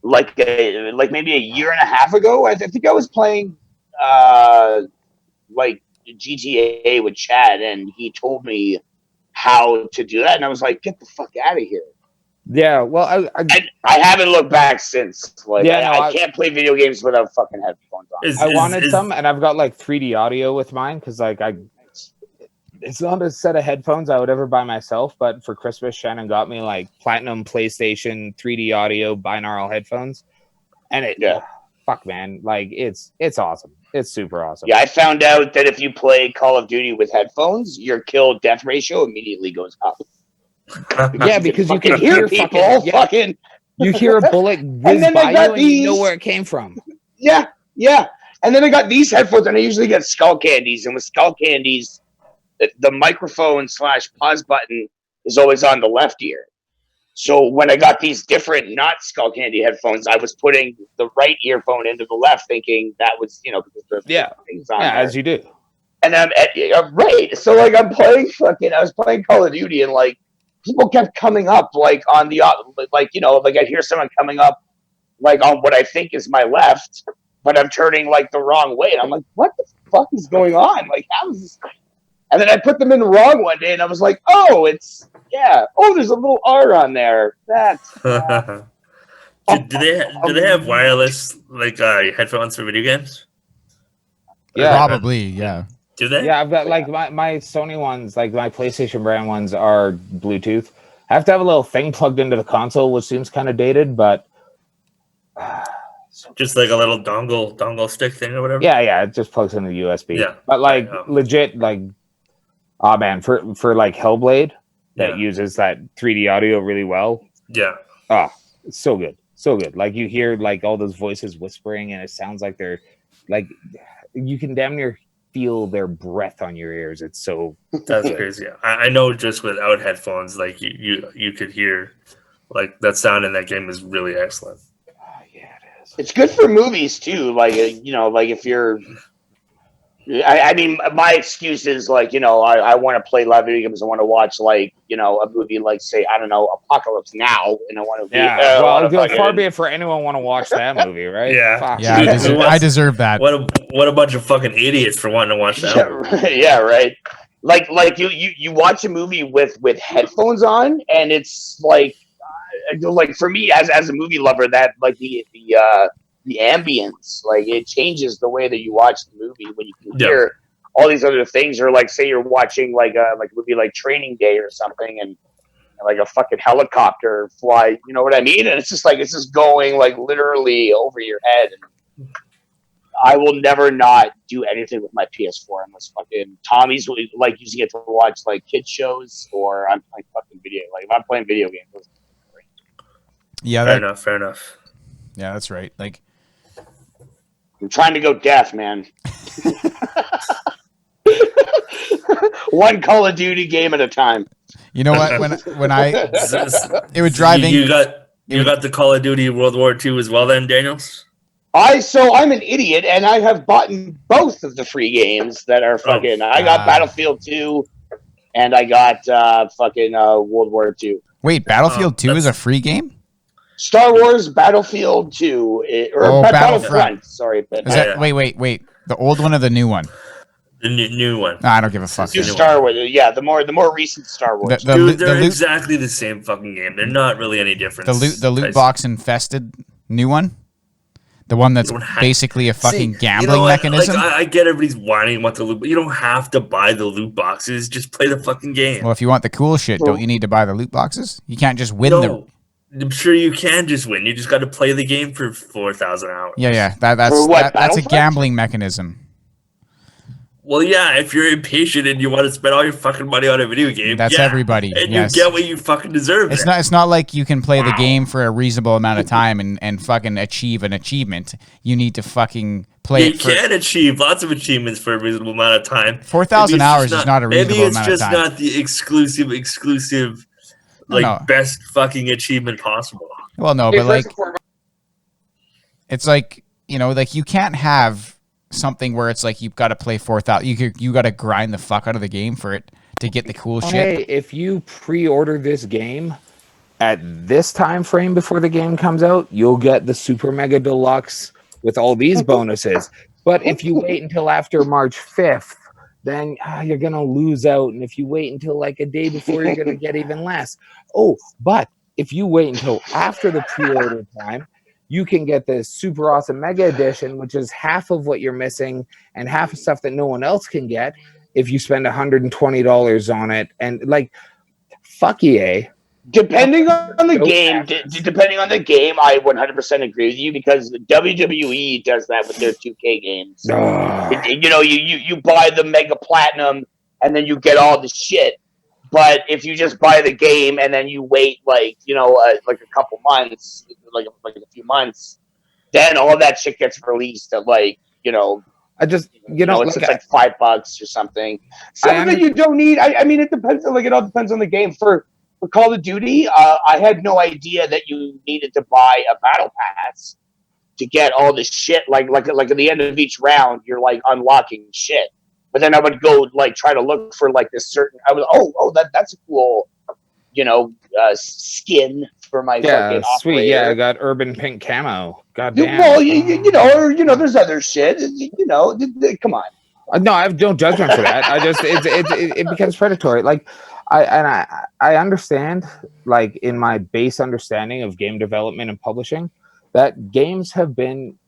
year and a half ago. I think I was playing like GTA with Chad, and he told me how to do that, and I was like, "Get the fuck out of here!" Yeah, well, I haven't looked back since. Like, I can't play video games without fucking headphones on. I wanted some, and I've got like 3D audio with mine because like it's not a set of headphones I would ever buy myself, but for Christmas, Shannon got me like platinum PlayStation 3D audio binaural headphones, and fuck man, like it's awesome. It's super awesome. Yeah, I found out that if you play Call of Duty with headphones, your kill death ratio immediately goes up. Because you can hear people fucking. You hear a bullet whiz by you, and you know where it came from. Yeah. And then I got these headphones, and I usually get Skull Candies, and with Skull Candies, the microphone / pause button is always on the left ear. So when I got these different not Skull Candy headphones, I was putting the right earphone into the left, thinking that was, because the things on there. As you do. And I'm right. So like I was playing Call of Duty, and like people kept coming up like on the like I'd hear someone coming up like on what I think is my left, but I'm turning like the wrong way, and I'm like, what the fuck is going on? Like, how is this? And then I put them in the wrong one day, and I was like, oh, there's a little R on there. That's do they have wireless like headphones for video games? Yeah, probably. Yeah. Do they? Yeah, I've got like my Sony ones, like my PlayStation brand ones are Bluetooth. I have to have a little thing plugged into the console, which seems kind of dated, but just like a little dongle stick thing or whatever. Yeah, it just plugs into the USB. Yeah, but like legit, like, oh man, for like Hellblade that uses that 3D audio really well. Yeah. Oh, it's so good, so good. Like you hear like all those voices whispering, and it sounds like they're like you can damn near feel their breath on your ears. It's so that's crazy. I know just without headphones, like you could hear like that sound in that game is really excellent. Yeah, it is. It's good for movies too. Like like if you're, I mean, my excuse is like I want to play live video games. I want to watch like a movie like say I don't know Apocalypse Now, and I want to far be it for anyone want to watch that movie, right? I deserve that. What a bunch of fucking idiots for wanting to watch that. Yeah, right. Like you watch a movie with headphones on, and it's like for me as a movie lover, that like the ambience, like it changes the way that you watch the movie when you can hear all these other things, or like say you're watching like a movie like Training Day or something, and like a fucking helicopter fly, you know what I mean? And it's just going like literally over your head. And I will never not do anything with my PS4 unless fucking Tommy's like using it to watch like kids shows, or I'm playing fucking video. Like if I'm playing video games. Yeah, fair enough. Yeah, that's right. Like I'm trying to go deaf, man. One Call of Duty game at a time. You know what? When I it would drive you got the Call of Duty World War II as well, then, Daniels. I'm an idiot, and I have bought both of the free games that are fucking. I got Battlefield 2, and I got fucking World War II. Wait, Battlefield 2 is a free game? Star Wars Battlefield 2 Battlefront. Sorry, but wait. The old one or the new one? The new one. No, I don't give a fuck. Star Wars. Yeah, the more recent Star Wars. They're exactly the same fucking game. They're not really any different. The loot box infested new one? The one that's basically a fucking gambling mechanism? Like, I get everybody's whining about the loot, but you don't have to buy the loot boxes. Just play the fucking game. Well, if you want the cool shit, don't you need to buy the loot boxes? You can't just win I'm sure you can just win. You just got to play the game for 4,000 hours. Yeah. That's a gambling mechanism. Well, yeah, if you're impatient and you want to spend all your fucking money on a video game, that's everybody. And you get what you fucking deserve. It's not like you can play the game for a reasonable amount of time and fucking achieve an achievement. You need to fucking play it. You can achieve lots of achievements for a reasonable amount of time. 4,000 hours is not a reasonable amount of time. Maybe it's just not the exclusive best fucking achievement possible. Well, no, but like it's like, like you can't have something where it's like you've got to play 4,000. You got to grind the fuck out of the game for it to get the cool shit. Hey, if you pre-order this game at this time frame before the game comes out, you'll get the Super Mega Deluxe with all these bonuses. But if you wait until after March 5th, then you're going to lose out. And if you wait until like a day before, you're going to get even less. Oh, but if you wait until after the pre-order time, you can get the super awesome Mega Edition, which is half of what you're missing and half of stuff that no one else can get. if you spend $120 on it, and like, fuck EA. Depending on the game, I 100% agree with you because WWE does that with their 2K games. You buy the Mega Platinum and then you get all the shit. But if you just buy the game and then you wait like a couple months, like a few months, then all that shit gets released at like it's like $5 or something. Something that you don't need. I mean, it depends. Like it all depends on the game. For Call of Duty, I had no idea that you needed to buy a battle pass to get all this shit. Like at the end of each round, you're like unlocking shit. But then I would go like try to look for like this certain. I was that's a cool, skin for my fucking sweet. operator. Yeah, I got urban pink camo. God damn. Well, there's other shit. Come on. No, I have no judgment for that. I just it becomes predatory. Like I understand, like in my base understanding of game development and publishing, that games have been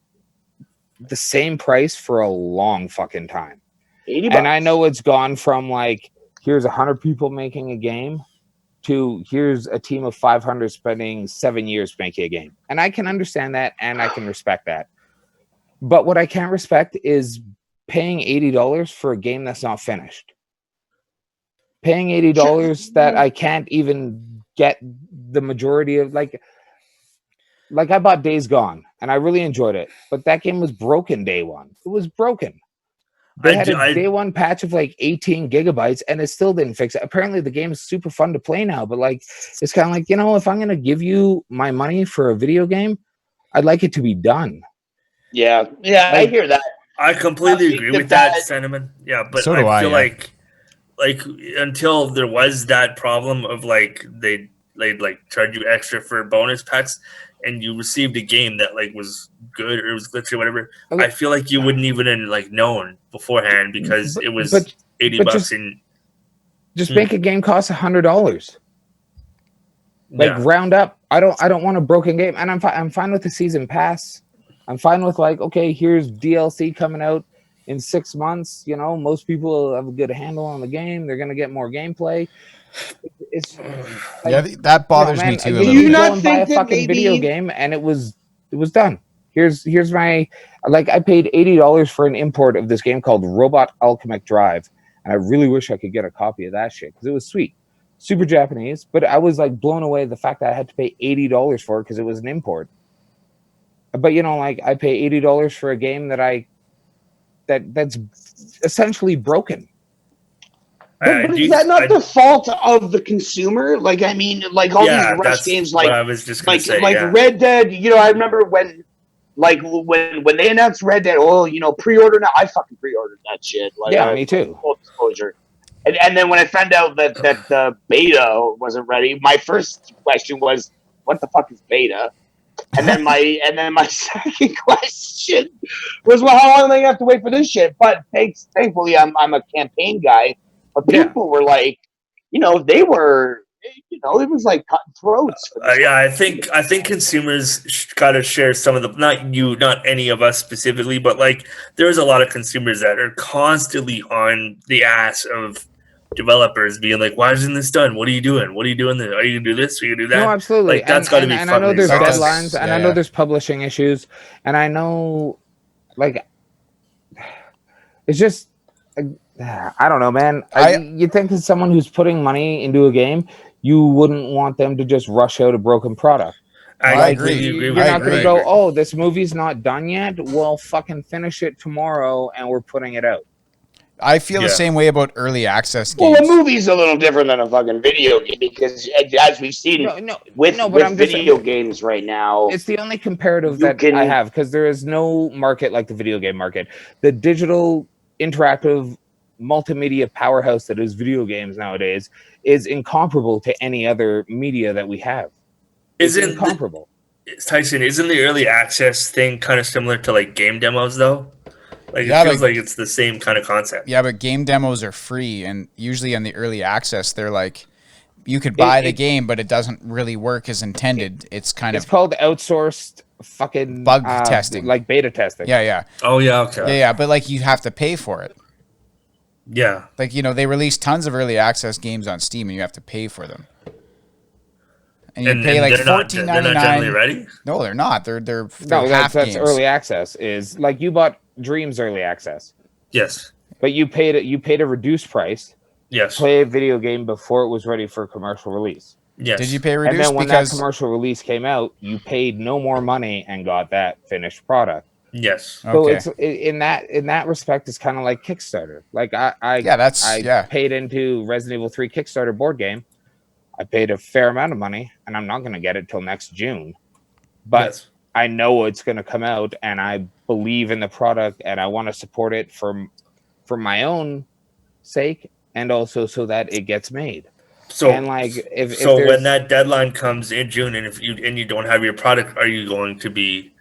the same price for a long fucking time. $80. And I know it's gone from like here's 100 people making a game to here's a team of 500 spending 7 years making a game. And I can understand that and I can respect that. But what I can't respect is paying $80 for a game that's not finished. Paying $80 that I can't even get the majority of like I bought Days Gone and I really enjoyed it, but that game was broken day one. It was broken. They had a day one patch of like 18 gigabytes and it still didn't fix it. Apparently the game is super fun to play now, but like it's kind of like, if I'm going to give you my money for a video game, I'd like it to be done. Yeah, I hear that. I completely agree with that sentiment. Yeah, but so I feel like until there was that problem of like they'd like charge you extra for bonus packs and you received a game that like was good or it was glitchy or whatever, I feel like you wouldn't even have like known beforehand because it was $80 and just make a game cost $100. Like round up. I don't want a broken game, and I'm fine with the season pass. I'm fine with like, okay, here's DLC coming out in 6 months. Most people have a good handle on the game. They're gonna get more gameplay. It's like, that bothers me too. Do you not think buy a fucking video game and it was done? Here's my I paid $80 for an import of this game called Robot Alchemic Drive, and I really wish I could get a copy of that shit because it was sweet, super Japanese. But I was like blown away the fact that I had to pay $80 for it because it was an import. But I pay $80 for a game that's essentially broken. But is that not the fault of the consumer? Like, I mean, like all these rush games, like I was just gonna say, Red Dead. I remember when they announced Red Dead. Pre-order now. I fucking pre-ordered that shit. Me too. Full disclosure. And then when I found out that the beta wasn't ready, my first question was, "What the fuck is beta?" And then my second question was, "Well, how long do they have to wait for this shit?" But thankfully, I'm a campaign guy. But people were like, they were, it was like cutting throats. I think consumers gotta share some of the not any of us specifically, but like there's a lot of consumers that are constantly on the ass of developers being like, why isn't this done? What are you doing? What are you doing? Are you gonna do this? Are you gonna do that? No, absolutely. Like that's gotta be and I know there's deadlines, and I know yeah. there's publishing issues, and I know, like, it's just, I don't know, man. You think as someone who's putting money into a game, you wouldn't want them to just rush out a broken product. I agree. You're not going to go, oh, this movie's not done yet. Well, fucking finish it tomorrow, and we're putting it out. I feel the same way about early access games. Well, a movie's a little different than a fucking video game because, as we've seen with video games right now, it's the only comparative that I have because there is no market like the video game market. The digital interactive multimedia powerhouse that is video games nowadays is incomparable to any other media that we have. It's incomparable. Tyson, isn't the early access thing kind of similar to like game demos though? Like it feels like it's the same kind of concept. Yeah, but game demos are free, and usually in the early access, they're like, you could buy the game, but it doesn't really work as intended. It's called outsourced fucking bug testing, like beta testing. Yeah. Oh yeah, okay. Yeah, but like you have to pay for it. Yeah. Like, they release tons of early access games on Steam, and you have to pay for them. And you pay like $14.99. They're not generally ready? No, they're not. They're No, half that's games. early access. Is like you bought Dreams early access. Yes. But you paid a reduced price. Yes. Play a video game before it was ready for commercial release. Yes. Did you pay reduced? And then when that commercial release came out, you paid no more money and got that finished product. Yes. So it's in that respect, it's kind of like Kickstarter. Like I paid into Resident Evil 3 Kickstarter board game. I paid a fair amount of money, and I'm not going to get it till next June. But I know it's going to come out, and I believe in the product, and I want to support it for my own sake, and also so that it gets made. So, and like if when that deadline comes in June, and if you don't have your product, are you going to be,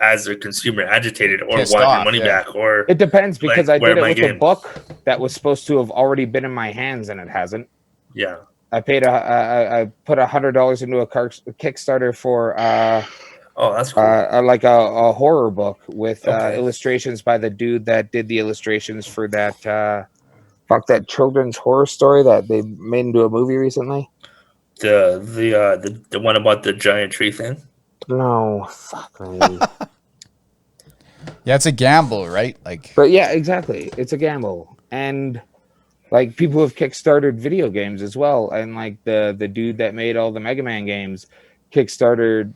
as a consumer, agitated or want your money back? Or it depends, because I did it with a book that was supposed to have already been in my hands, and it hasn't. Yeah. I paid I put $100 into a Kickstarter for that's cool. like a horror book with illustrations by the dude that did the illustrations for that that children's horror story that they made into a movie recently. The one about the giant tree thing. No, fuck me. Yeah, it's a gamble, right? But yeah, exactly, it's a gamble. And like, people have kickstarted video games as well, and like the dude that made all the Mega Man games kickstarted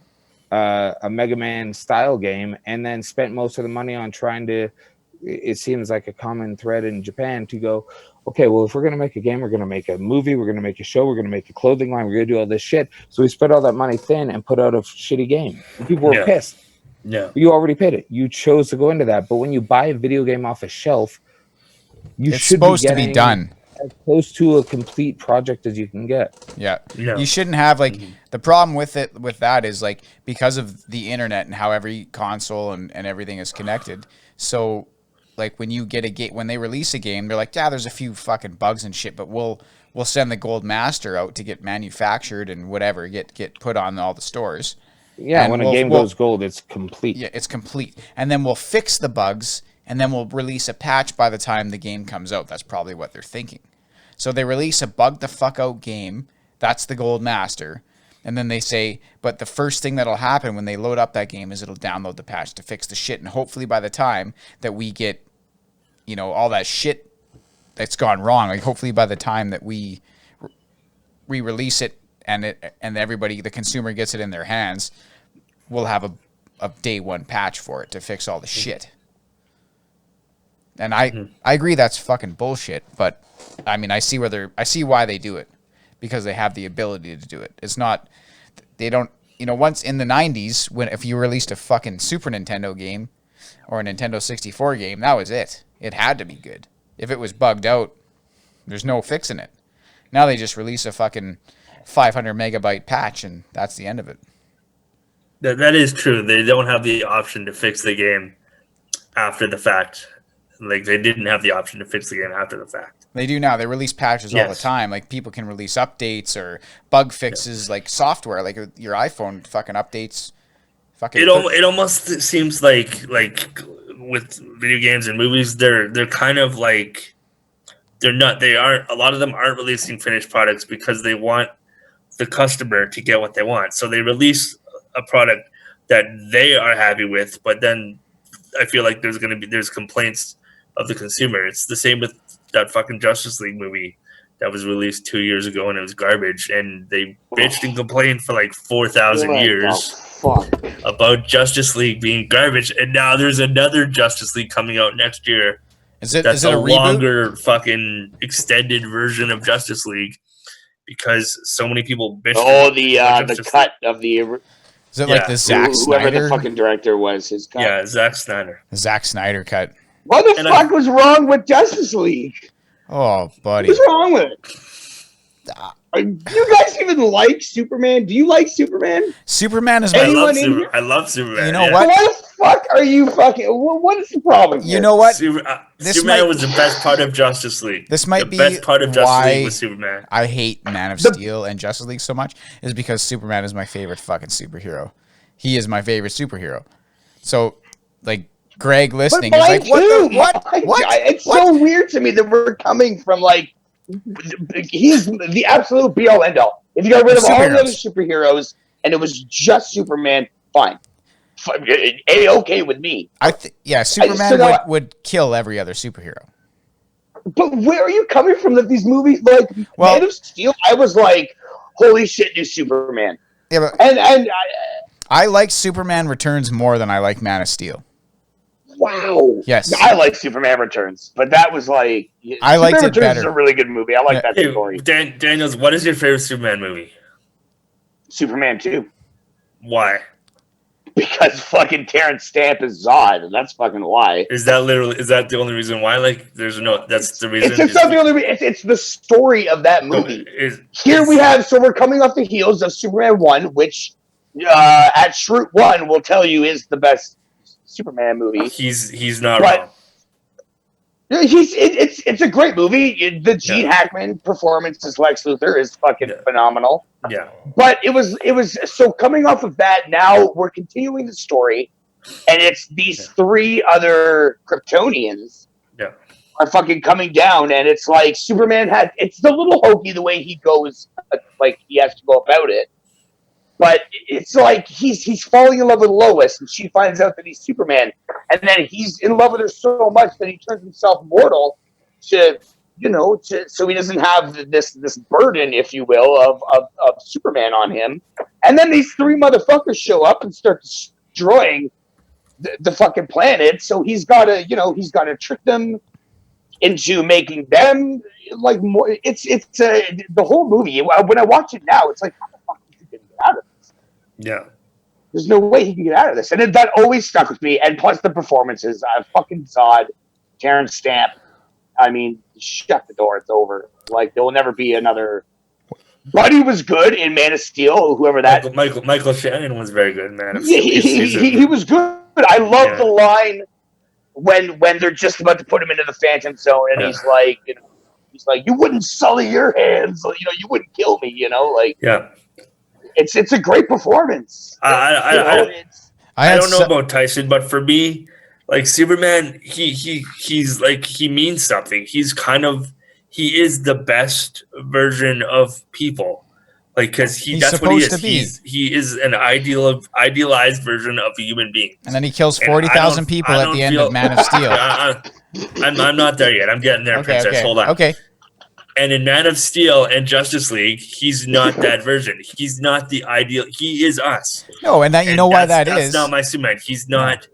a Mega Man style game, and then spent most of the money on trying to. It seems like a common thread in Japan to go, okay, well, if we're going to make a game, we're going to make a movie, we're going to make a show, we're going to make a clothing line, we're going to do all this shit. So we spread all that money thin and put out a shitty game. And people were pissed. Yeah. You already paid it. You chose to go into that. But when you buy a video game off a shelf, it's supposed to be done as close to a complete project as you can get. Yeah. You shouldn't have the problem with that is like, because of the internet and how every console and everything is connected. So like when you get a game, when they release a game, they're like, yeah, there's a few fucking bugs and shit, but we'll send the gold master out to get manufactured and whatever, get put on all the stores. Yeah, and when a game goes gold, it's complete. Yeah, it's complete. And then we'll fix the bugs, and then we'll release a patch by the time the game comes out. That's probably what they're thinking. So they release a bug the fuck out game. That's the gold master. And then they say, but the first thing that'll happen when they load up that game is it'll download the patch to fix the shit. And hopefully by the time that we get, all that shit that's gone wrong, like hopefully by the time that we release it and everybody, the consumer, gets it in their hands, we'll have a day one patch for it to fix all the shit. And I agree that's fucking bullshit, but I mean, I see why they do it, because they have the ability to do it. It's not, they don't, once in the 90s, if you released a fucking Super Nintendo game or a Nintendo 64 game, that was it. It had to be good. If it was bugged out, there's no fixing it. Now they just release a fucking 500 megabyte patch, and that's the end of it. That is true. They don't have the option to fix the game after the fact. Like, they didn't have the option to fix the game after the fact. They do now. They release patches all the time. Like, people can release updates or bug fixes, like software, like your iPhone fucking updates. It almost seems like with video games and movies, they're kind of like, a lot of them aren't releasing finished products because they want the customer to get what they want. So they release a product that they are happy with, but then I feel like there's complaints of the consumer. It's the same with that fucking Justice League movie that was released 2 years ago, and it was garbage, and they bitched and complained for like 4,000 years about Justice League being garbage, and now there's another Justice League coming out next year. Is it a reboot? Longer fucking extended version of Justice League, because so many people bitched. The cut of the. Is it like the Zack Snyder? Whoever the fucking director was, his cut. Yeah, Zack Snyder. The Zack Snyder cut. What the fuck was wrong with Justice League? Oh, buddy. What's wrong with it? Do you guys even like Superman? Do you like Superman? Superman is my... I love Superman. You know what? What the fuck are you fucking... What is the problem here? You know what? Superman was the best part of Justice League. This might be the best part of Justice League was Superman. I hate Man of Steel and Justice League so much is because Superman is my favorite fucking superhero. He is my favorite superhero. So, like, Greg listening But is mine like, what? too. What? It's What? so weird to me that we're coming from like he's the absolute be all end all. If you got rid of all the other superheroes and it was just Superman, fine. A-okay with me. Superman would kill every other superhero. But where are you coming from that these movies, like Man of Steel, I was like, holy shit, new Superman. Yeah, but and I like Superman Returns more than I like Man of Steel. Wow. Yes. I like Superman Returns, but that was like I liked Superman it Returns better. is a really good movie. I like that story. Daniels, what is your favorite Superman movie? Superman 2. Why? Because fucking Terrence Stamp is Zod, and that's fucking why. Is that the only reason why? Like, that's the reason. It's not the only reason. It's the story of that movie. So we're coming off the heels of Superman 1, which at Shroot 1 will tell you is the best Superman movie. He's not wrong. It's a great movie. The Gene Hackman performance as Lex Luthor is fucking phenomenal. Yeah. But it was so coming off of that, now we're continuing the story, and it's these three other Kryptonians are fucking coming down, and it's like Superman it's a little hokey the way he goes, like he has to go about it. But it's like he's falling in love with Lois, and she finds out that he's Superman, and then he's in love with her so much that he turns himself mortal so he doesn't have this burden, if you will, of Superman on him. And then these three motherfuckers show up and start destroying the fucking planet. So he's got to trick them into making them like more. It's the whole movie. When I watch it now, it's like, how the fuck is he gonna get out of this? Yeah. There's no way he can get out of this. And that always stuck with me. And plus the performances. Fucking Zod, Terrence Stamp. I mean, shut the door. It's over. Like, there will never be another. Buddy was good in Man of Steel. Whoever that. Michael Shannon was very good in Man of Steel. He was good. I love the line when they're just about to put him into the Phantom Zone, and he's like, you wouldn't sully your hands. You wouldn't kill me. It's a great performance. I don't know about Tyson, but for me, like Superman, he's like, he means something. He is the best version of people, like, because that's what he is. He is an idealized version of a human being. And then he kills 40,000 people at the end of Man of Steel. I'm not there yet. I'm getting there, Princess. Okay. Hold on. Okay. And in Man of Steel and Justice League, he's not that version. He's not the ideal. He is us. No, and you know why that is. That's not my Superman. He's not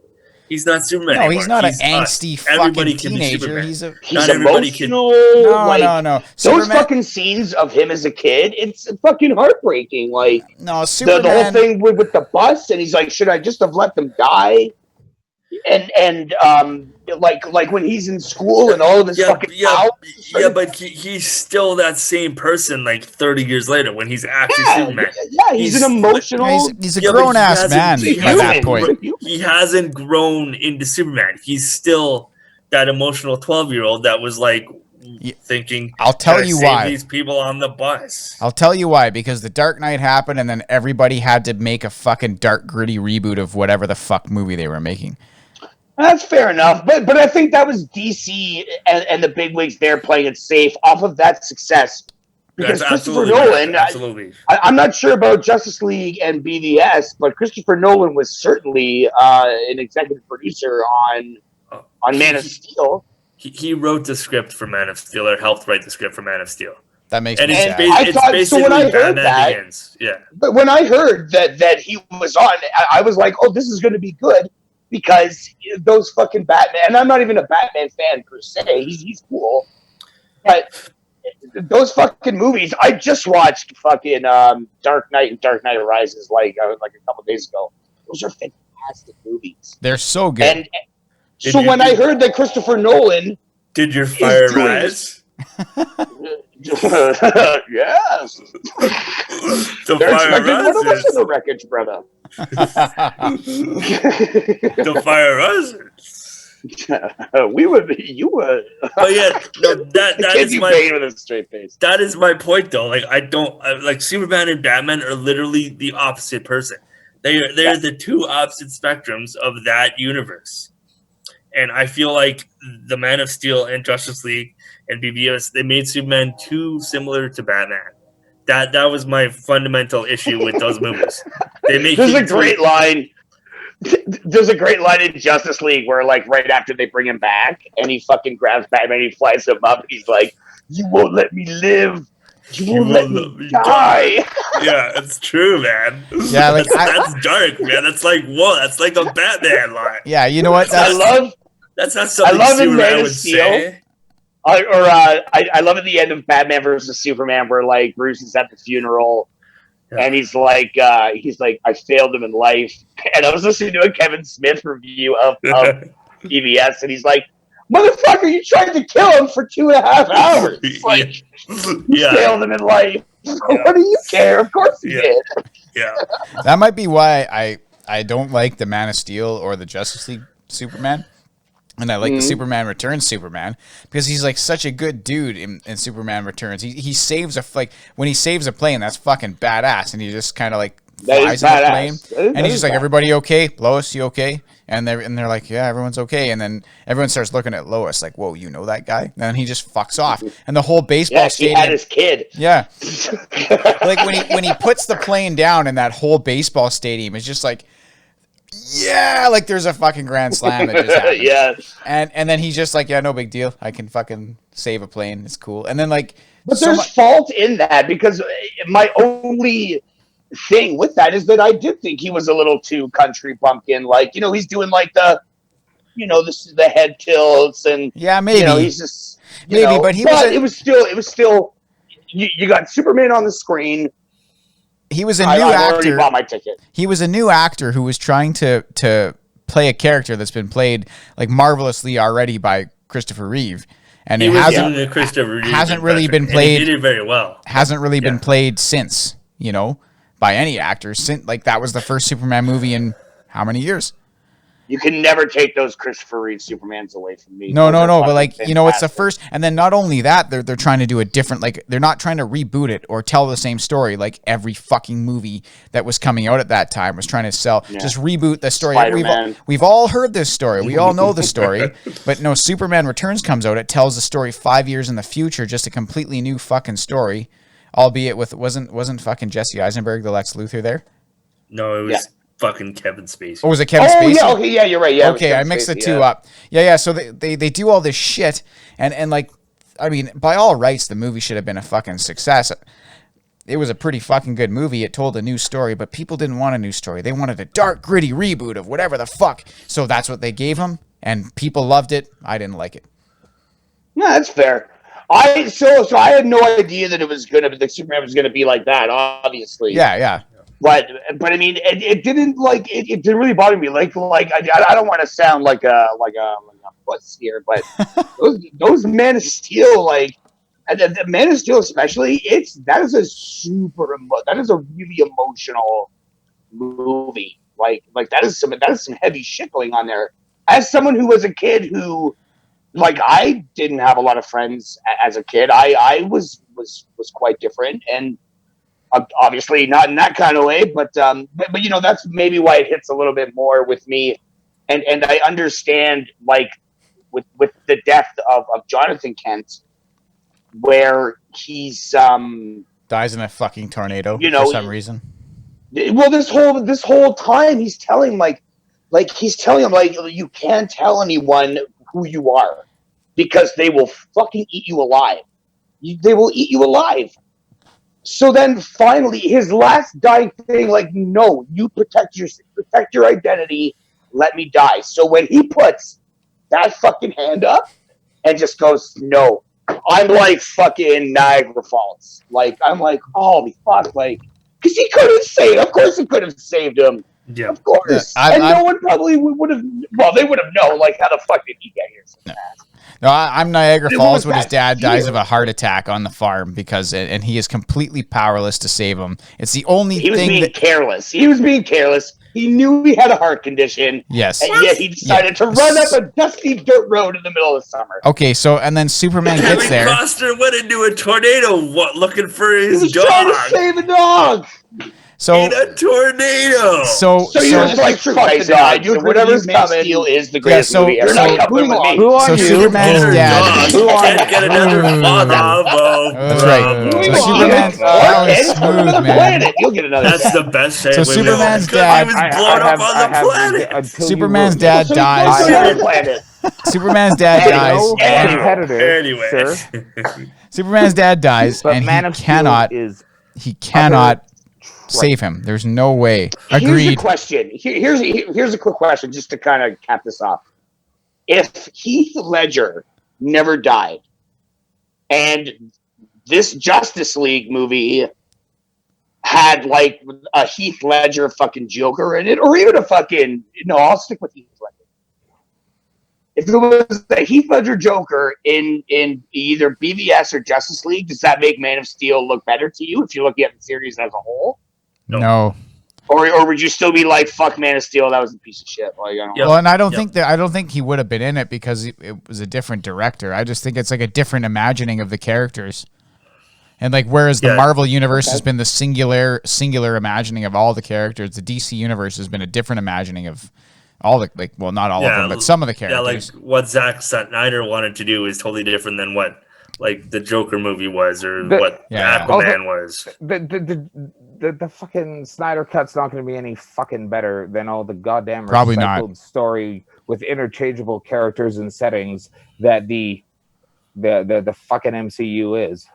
Superman. No, anymore. He's not an angsty fucking teenager. He's emotional. No. Those fucking scenes of him as a kid, it's fucking heartbreaking. Like, no, Superman. The whole thing with the bus, and he's like, should I just have let them die? And like when he's in school and all of his fucking but he's still that same person like 30 years later when he's actually Superman. Yeah, he's an emotional. He's a grown ass man by that point. He hasn't grown into Superman. He's still that emotional 12-year-old that was like thinking. I'll tell you why. These people on the bus. I'll tell you why. Because the Dark Knight happened, and then everybody had to make a fucking dark, gritty reboot of whatever the fuck movie they were making. That's fair enough, but I think that was DC and the bigwigs there playing it safe off of that success. Because Christopher Nolan, I'm not sure about Justice League and BVS, but Christopher Nolan was certainly an executive producer on Man of Steel. He wrote the script for Man of Steel, or helped write the script for Man of Steel. That makes me sad. It's basically when I heard that, Begins. Yeah. But when I heard that he was on, I was like, oh, this is going to be good. Because those fucking Batman, and I'm not even a Batman fan per se, he's cool. But those fucking movies, I just watched fucking Dark Knight and Dark Knight Rises like a couple days ago. Those are fantastic movies. They're so good. And so when I heard that Christopher Nolan... Did your fire rise? Yes. The fire rises. One of us in the wreckage, brother. The fire rises. You were. But yeah, no, that is my with a straight face. That is my point, though. Like, like Superman and Batman are literally the opposite person. They're the two opposite spectrums of that universe. And I feel like the Man of Steel and Justice League and BBS, they made Superman too similar to Batman. That was my fundamental issue with those movies. There's a great line. There's a great line in Justice League where, like, right after they bring him back, and he fucking grabs Batman, and he flies him up, and he's like, "You won't let me live. You won't let me die." Yeah, it's true, man. Yeah, like that's dark, man. That's like, whoa, that's like a Batman line. Yeah, you know what? That's not something Superman would say. I love at the end of Batman versus Superman where, like, Bruce is at the funeral, and he's like, I failed him in life. And I was listening to a Kevin Smith review of EBS, and he's like, "Motherfucker, you tried to kill him for 2.5 hours. Like, you failed him in life. What do you care? Of course he did." Yeah, that might be why I don't like the Man of Steel or the Justice League Superman. And I like the Superman Returns Superman because he's like such a good dude in Superman Returns. He saves when he saves a plane, that's fucking badass. And he just kind of like flies in the plane, and he's just like, "Everybody okay? Lois, you okay?" And they're like, "Yeah, everyone's okay." And then everyone starts looking at Lois like, "Whoa, you know that guy?" And then he just fucks off, and the whole baseball stadium. He had his kid. Yeah, like when he puts the plane down, and that whole baseball stadium is just like. Yeah, like there's a fucking grand slam that just happened. Yeah. And then he's just like, "Yeah, no big deal. I can fucking save a plane. It's cool." And then like But there's fault in that because my only thing with that is that I did think he was a little too country bumpkin. Like, he's doing like the head tilts and maybe he's just but it was still you got Superman on the screen. He was a new actor. Already bought my ticket. He was a new actor who was trying to play a character that's been played like marvelously already by Christopher Reeve, and it hasn't really been played. He did it very well. Hasn't really been played since, by any actor. Since like that was the first Superman movie in how many years? You can never take those Christopher Reeve Supermans away from me. No. But like, it's the first. And then not only that, they're trying to do a different, like, they're not trying to reboot it or tell the same story. Like every fucking movie that was coming out at that time was trying to sell, just reboot the story. We've all heard this story. We all know the story, but no, Superman Returns comes out. It tells the story 5 years in the future, just a completely new fucking story, albeit wasn't fucking Jesse Eisenberg, the Lex Luthor there? No, it was fucking Kevin Spacey. Oh, was it Kevin Spacey? Yeah, okay, yeah, you're right. Yeah, okay, I mixed the two up. Yeah. So they do all this shit, and like, I mean, by all rights, the movie should have been a fucking success. It was a pretty fucking good movie. It told a new story, but people didn't want a new story. They wanted a dark, gritty reboot of whatever the fuck. So that's what they gave them, and people loved it. I didn't like it. No, that's fair. So I had no idea that the Superman was gonna be like that. Obviously. Yeah. But I mean, it didn't it didn't really bother me. Like I don't want to sound like a puss here, but those Man of Steel, like, and the Man of Steel especially, that is a really emotional movie. Like that is some heavy shit going on there. As someone who was a kid who, like, I didn't have a lot of friends as a kid. I was quite different, and obviously not in that kind of way, but that's maybe why it hits a little bit more with me, and I understand, like, with the death of Jonathan Kent, where he's dies in a fucking tornado for some reason. Well, this whole time he's telling him like you can't tell anyone who you are because they will fucking eat you alive. They will eat you alive. So then finally his last dying thing, like, no, you protect your identity, let me die. So when he puts that fucking hand up and just goes, no, I'm like fucking Niagara Falls. Like, I'm like, holy fuck, like, because he couldn't save. Of course he could have saved him. Yeah. Of course. Yeah, no one probably would have, well, they would have known, like, how the fuck did he get here so fast? No, I'm Niagara Falls when his dad dies of a heart attack on the farm and he is completely powerless to save him. It's the only thing. He was being careless. He was being careless. He knew he had a heart condition. Yes. And yet he decided to run up a dusty dirt road in the middle of summer. Okay, so, and then Superman gets there. Kevin Costner went into a tornado looking for his dog. Trying to save a dog. So in a tornado. So you're just like, fuck the dog. So whatever's Man of Steel is the greatest movie ever. You're not coming with me. Who are you? Superman's dad. Who can't get another That's right. Moving So on. Superman's that was Ken from another smooth, man. planet. You'll get another. That's the best segue. So Superman's dad. He was blown up on the planet. Superman's dad dies. Superman's dad dies. Anyway. Sir. Superman's dad dies, But and Man he of Steel cannot. is He cannot save him. There's no way. Here's a Agreed. question. Here's a quick question, just to kind of cap this off. If Heath Ledger never died, and this Justice League movie had like a Heath Ledger fucking Joker in it, or even a fucking I'll stick with Heath Ledger. If it was a Heath Ledger Joker in either BVS or Justice League, does that make Man of Steel look better to you if you're looking at the series as a whole? No. Or would you still be like, fuck Man of Steel, that was a piece of shit? Like, I don't know. Well, and I don't think he would have been in it because it was a different director. I just think it's like a different imagining of the characters. And like whereas the Marvel universe has been the singular imagining of all the characters, the DC universe has been a different imagining of all the not all of them, but some of the characters. Yeah, like what Zack Snyder wanted to do is totally different than what like the Joker movie was or what Aquaman was. The fucking Snyder Cut's not going to be any fucking better than all the goddamn Probably recycled not. story with interchangeable characters and settings that the fucking MCU is.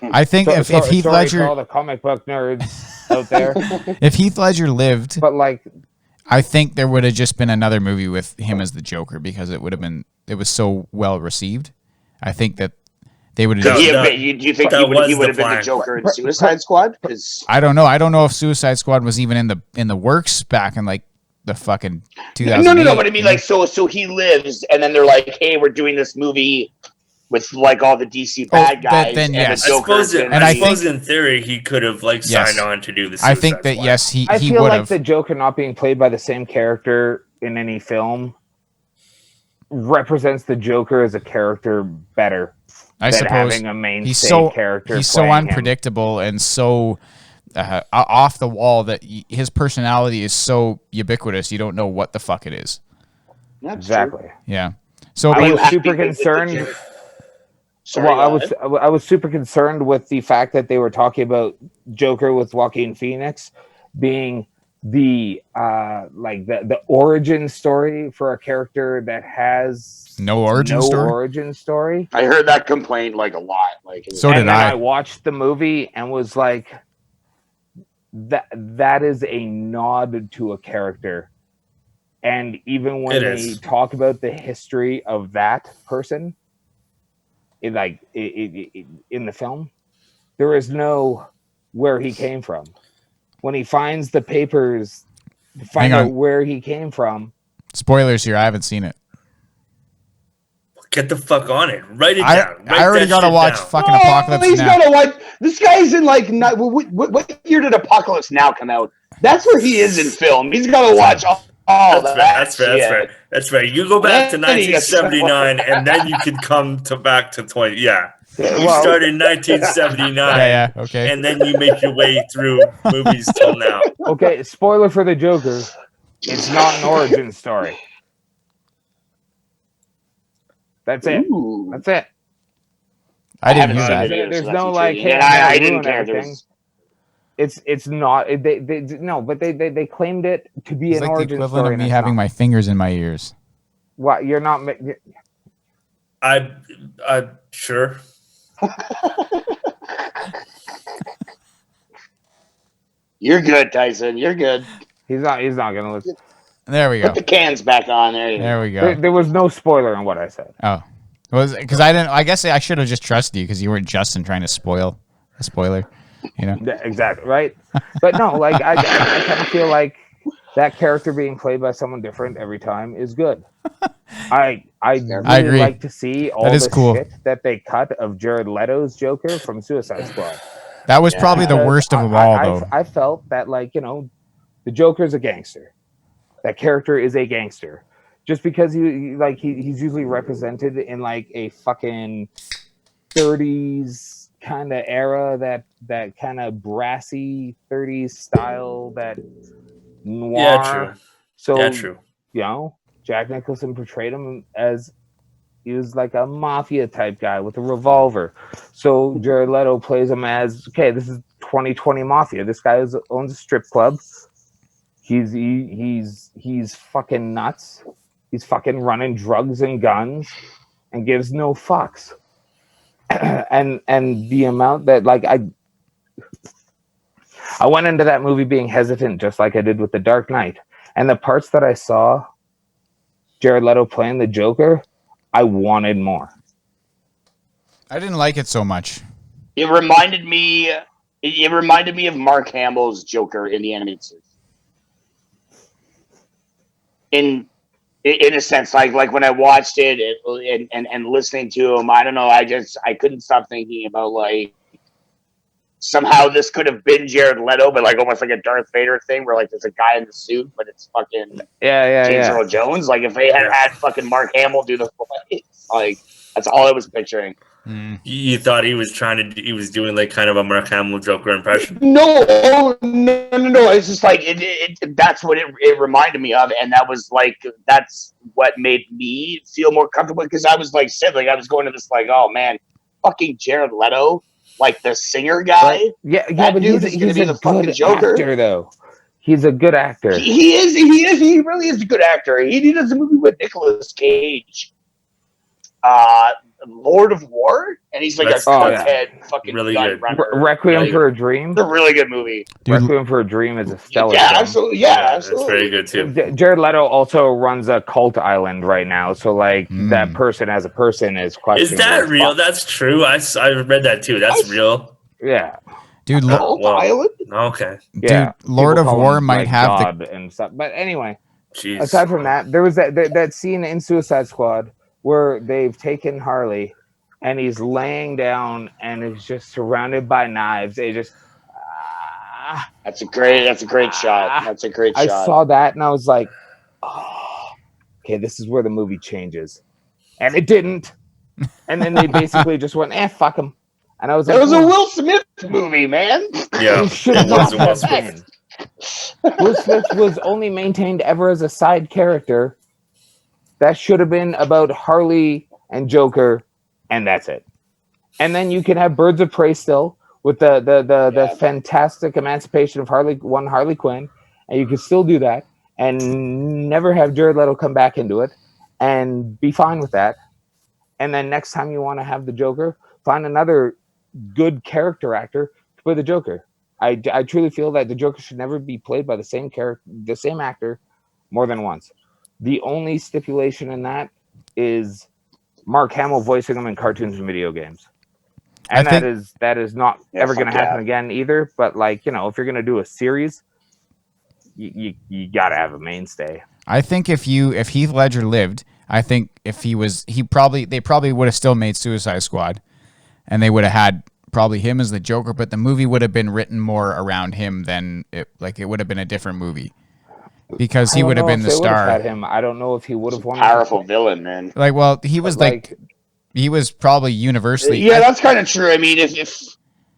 I think if Heath Ledger, to all the comic book nerds out there, if Heath Ledger lived, but like, I think there would have just been another movie with him as the Joker because it was so well received. I think that they would have. Do you think he would have been the Joker in Suicide Squad? Because I don't know. I don't know if Suicide Squad was even in the works back in like the fucking 2008. No. But I mean, like, so he lives, and then they're like, "Hey, we're doing this movie with like all the DC bad guys." Then yes, I suppose in theory he could have like signed on to do the Suicide I think that Squad. yes, he I feel would like have. the Joker not being played by the same character in any film represents the Joker as a character better. I than suppose having a mainstay character. He's so unpredictable and so off the wall that his personality is so ubiquitous. You don't know what the fuck it is. That's exactly. True. Yeah. So I was super concerned. I was super concerned with the fact that they were talking about Joker with Joaquin Phoenix being the origin story for a character that has no origin story. I heard that complaint like a lot. Like, so did I. I watched the movie and was like, that is a nod to a character. And even when they talk about the history of that person, in the film, there is no where he came from. When he finds the papers, to find out where he came from. Spoilers here. I haven't seen it. Get the fuck on it. Write it down. I already gotta watch fucking Apocalypse he's Now. Gotta watch. This guy's in like what year did Apocalypse Now come out? That's where he is in film. He's gotta watch all that. That's right. You go back to 1979, and then you can come back to 20. Yeah. You start in 1979. Yeah. Okay. And then you make your way through movies till now. Okay. Spoiler for the Joker. It's not an origin story. That's it. Ooh. That's it. I didn't hear that. There's no like. Hey, I didn't care. It's not. They claimed it to be an origin story. It's like the equivalent of me having my fingers in my ears. What? You're not. I'm sure. You're good, Tyson. You're good. He's not gonna listen. There we go. Put the cans back on. There we go. There was no spoiler in what I said. Oh, was because I didn't. I guess I should have just trusted you because you weren't Justin trying to spoil a spoiler. You know exactly right. But no, like I kind of feel like that character being played by someone different every time is good. I really like to see all the shit that they cut of Jared Leto's Joker from Suicide Squad. That was probably the worst of them all, though. I felt that the Joker's a gangster. That character is a gangster. Just because he's usually represented in like a fucking 30s kind of era, that kind of brassy 30s style, that noir. Yeah, true. So, Yeah, true. Jack Nicholson portrayed him as he was like a mafia type guy with a revolver. So Jared Leto plays him as, okay, this is 2020 mafia. This guy owns a strip club. He's fucking nuts. He's fucking running drugs and guns and gives no fucks. and the amount that, like, I went into that movie being hesitant, just like I did with The Dark Knight. And the parts that I saw Jared Leto playing the Joker, I wanted more. I didn't like it so much. It reminded me of Mark Hamill's Joker in the animated series. In a sense, like when I watched it and listening to him, I don't know, I couldn't stop thinking about, like, somehow this could have been Jared Leto, but like almost like a Darth Vader thing where like there's a guy in the suit, but it's fucking James Earl Jones. Like if they had fucking Mark Hamill do the voice, like that's all I was picturing. You thought he was doing like kind of a Mark Hamill Joker impression? No. It's just like that's what it reminded me of, and that's what made me feel more comfortable, because I was like I was going to this like, oh man, fucking Jared Leto, like the singer guy. Right. Yeah, but he's gonna be the fucking Joker. Actor, though. He's a good actor. He is. He really is a good actor. He does a movie with Nicolas Cage. Lord of War, and he's like a fucking really good. Requiem for a Dream. It's a really good movie. Requiem for a Dream is a stellar film. Absolutely. Yeah, absolutely. It's very good too. Jared Leto also runs a cult island right now, so like that person as a person is questionable. Is that real? That's true. I read that too. That's real. Yeah. Dude, island? Okay. Yeah. Dude, Lord of War might have God and stuff. But anyway, Jeez. Aside from that, there was that scene in Suicide Squad where they've taken Harley and he's laying down and is just surrounded by knives. They just That's a great shot. That's a great shot. I saw that and I was like, oh, okay, this is where the movie changes. And it didn't. And then they basically just went, fuck him. And I was like, it was a Will Smith movie, man. Yeah, it was a Will Smith. Will Smith was only maintained ever as a side character. That should have been about Harley and Joker, and that's it. And then you can have Birds of Prey still with the fantastic emancipation of Harley Quinn, and you can still do that and never have Jared Leto come back into it and be fine with that. And then next time you want to have the Joker, find another good character actor to play the Joker. I truly feel that the Joker should never be played by the same actor more than once. The only stipulation in that is Mark Hamill voicing him in cartoons and video games. And that is not ever going to happen again either. But like, if you're going to do a series, you got to have a mainstay. I think if Heath Ledger lived, I think if they probably would have still made Suicide Squad, and they would have had probably him as the Joker, but the movie would have been written more around him than it would have been a different movie. Because he would have been the star. Had him. I don't know if he would have won. Powerful villain, man. Like, well, he was he was probably universally. Yeah, that's kind of true. I mean, if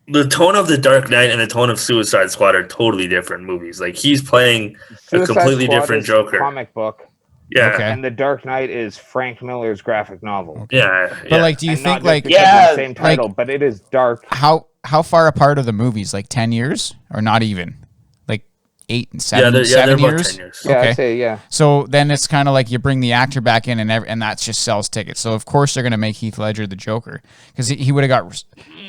the tone of The Dark Knight and the tone of Suicide Squad are totally different movies. Like he's playing a completely different Joker. Comic book. Yeah. Okay. And The Dark Knight is Frank Miller's graphic novel. Okay. Yeah. But like, do you think the same title, but it is dark. How far apart are the movies? Like 10 years or not even? 8 and 7 they're years? about 10 years. Yeah, Okay. I'd say, yeah. So then it's kind of like you bring the actor back in and that just sells tickets. So of course they're going to make Heath Ledger the Joker because he would have got.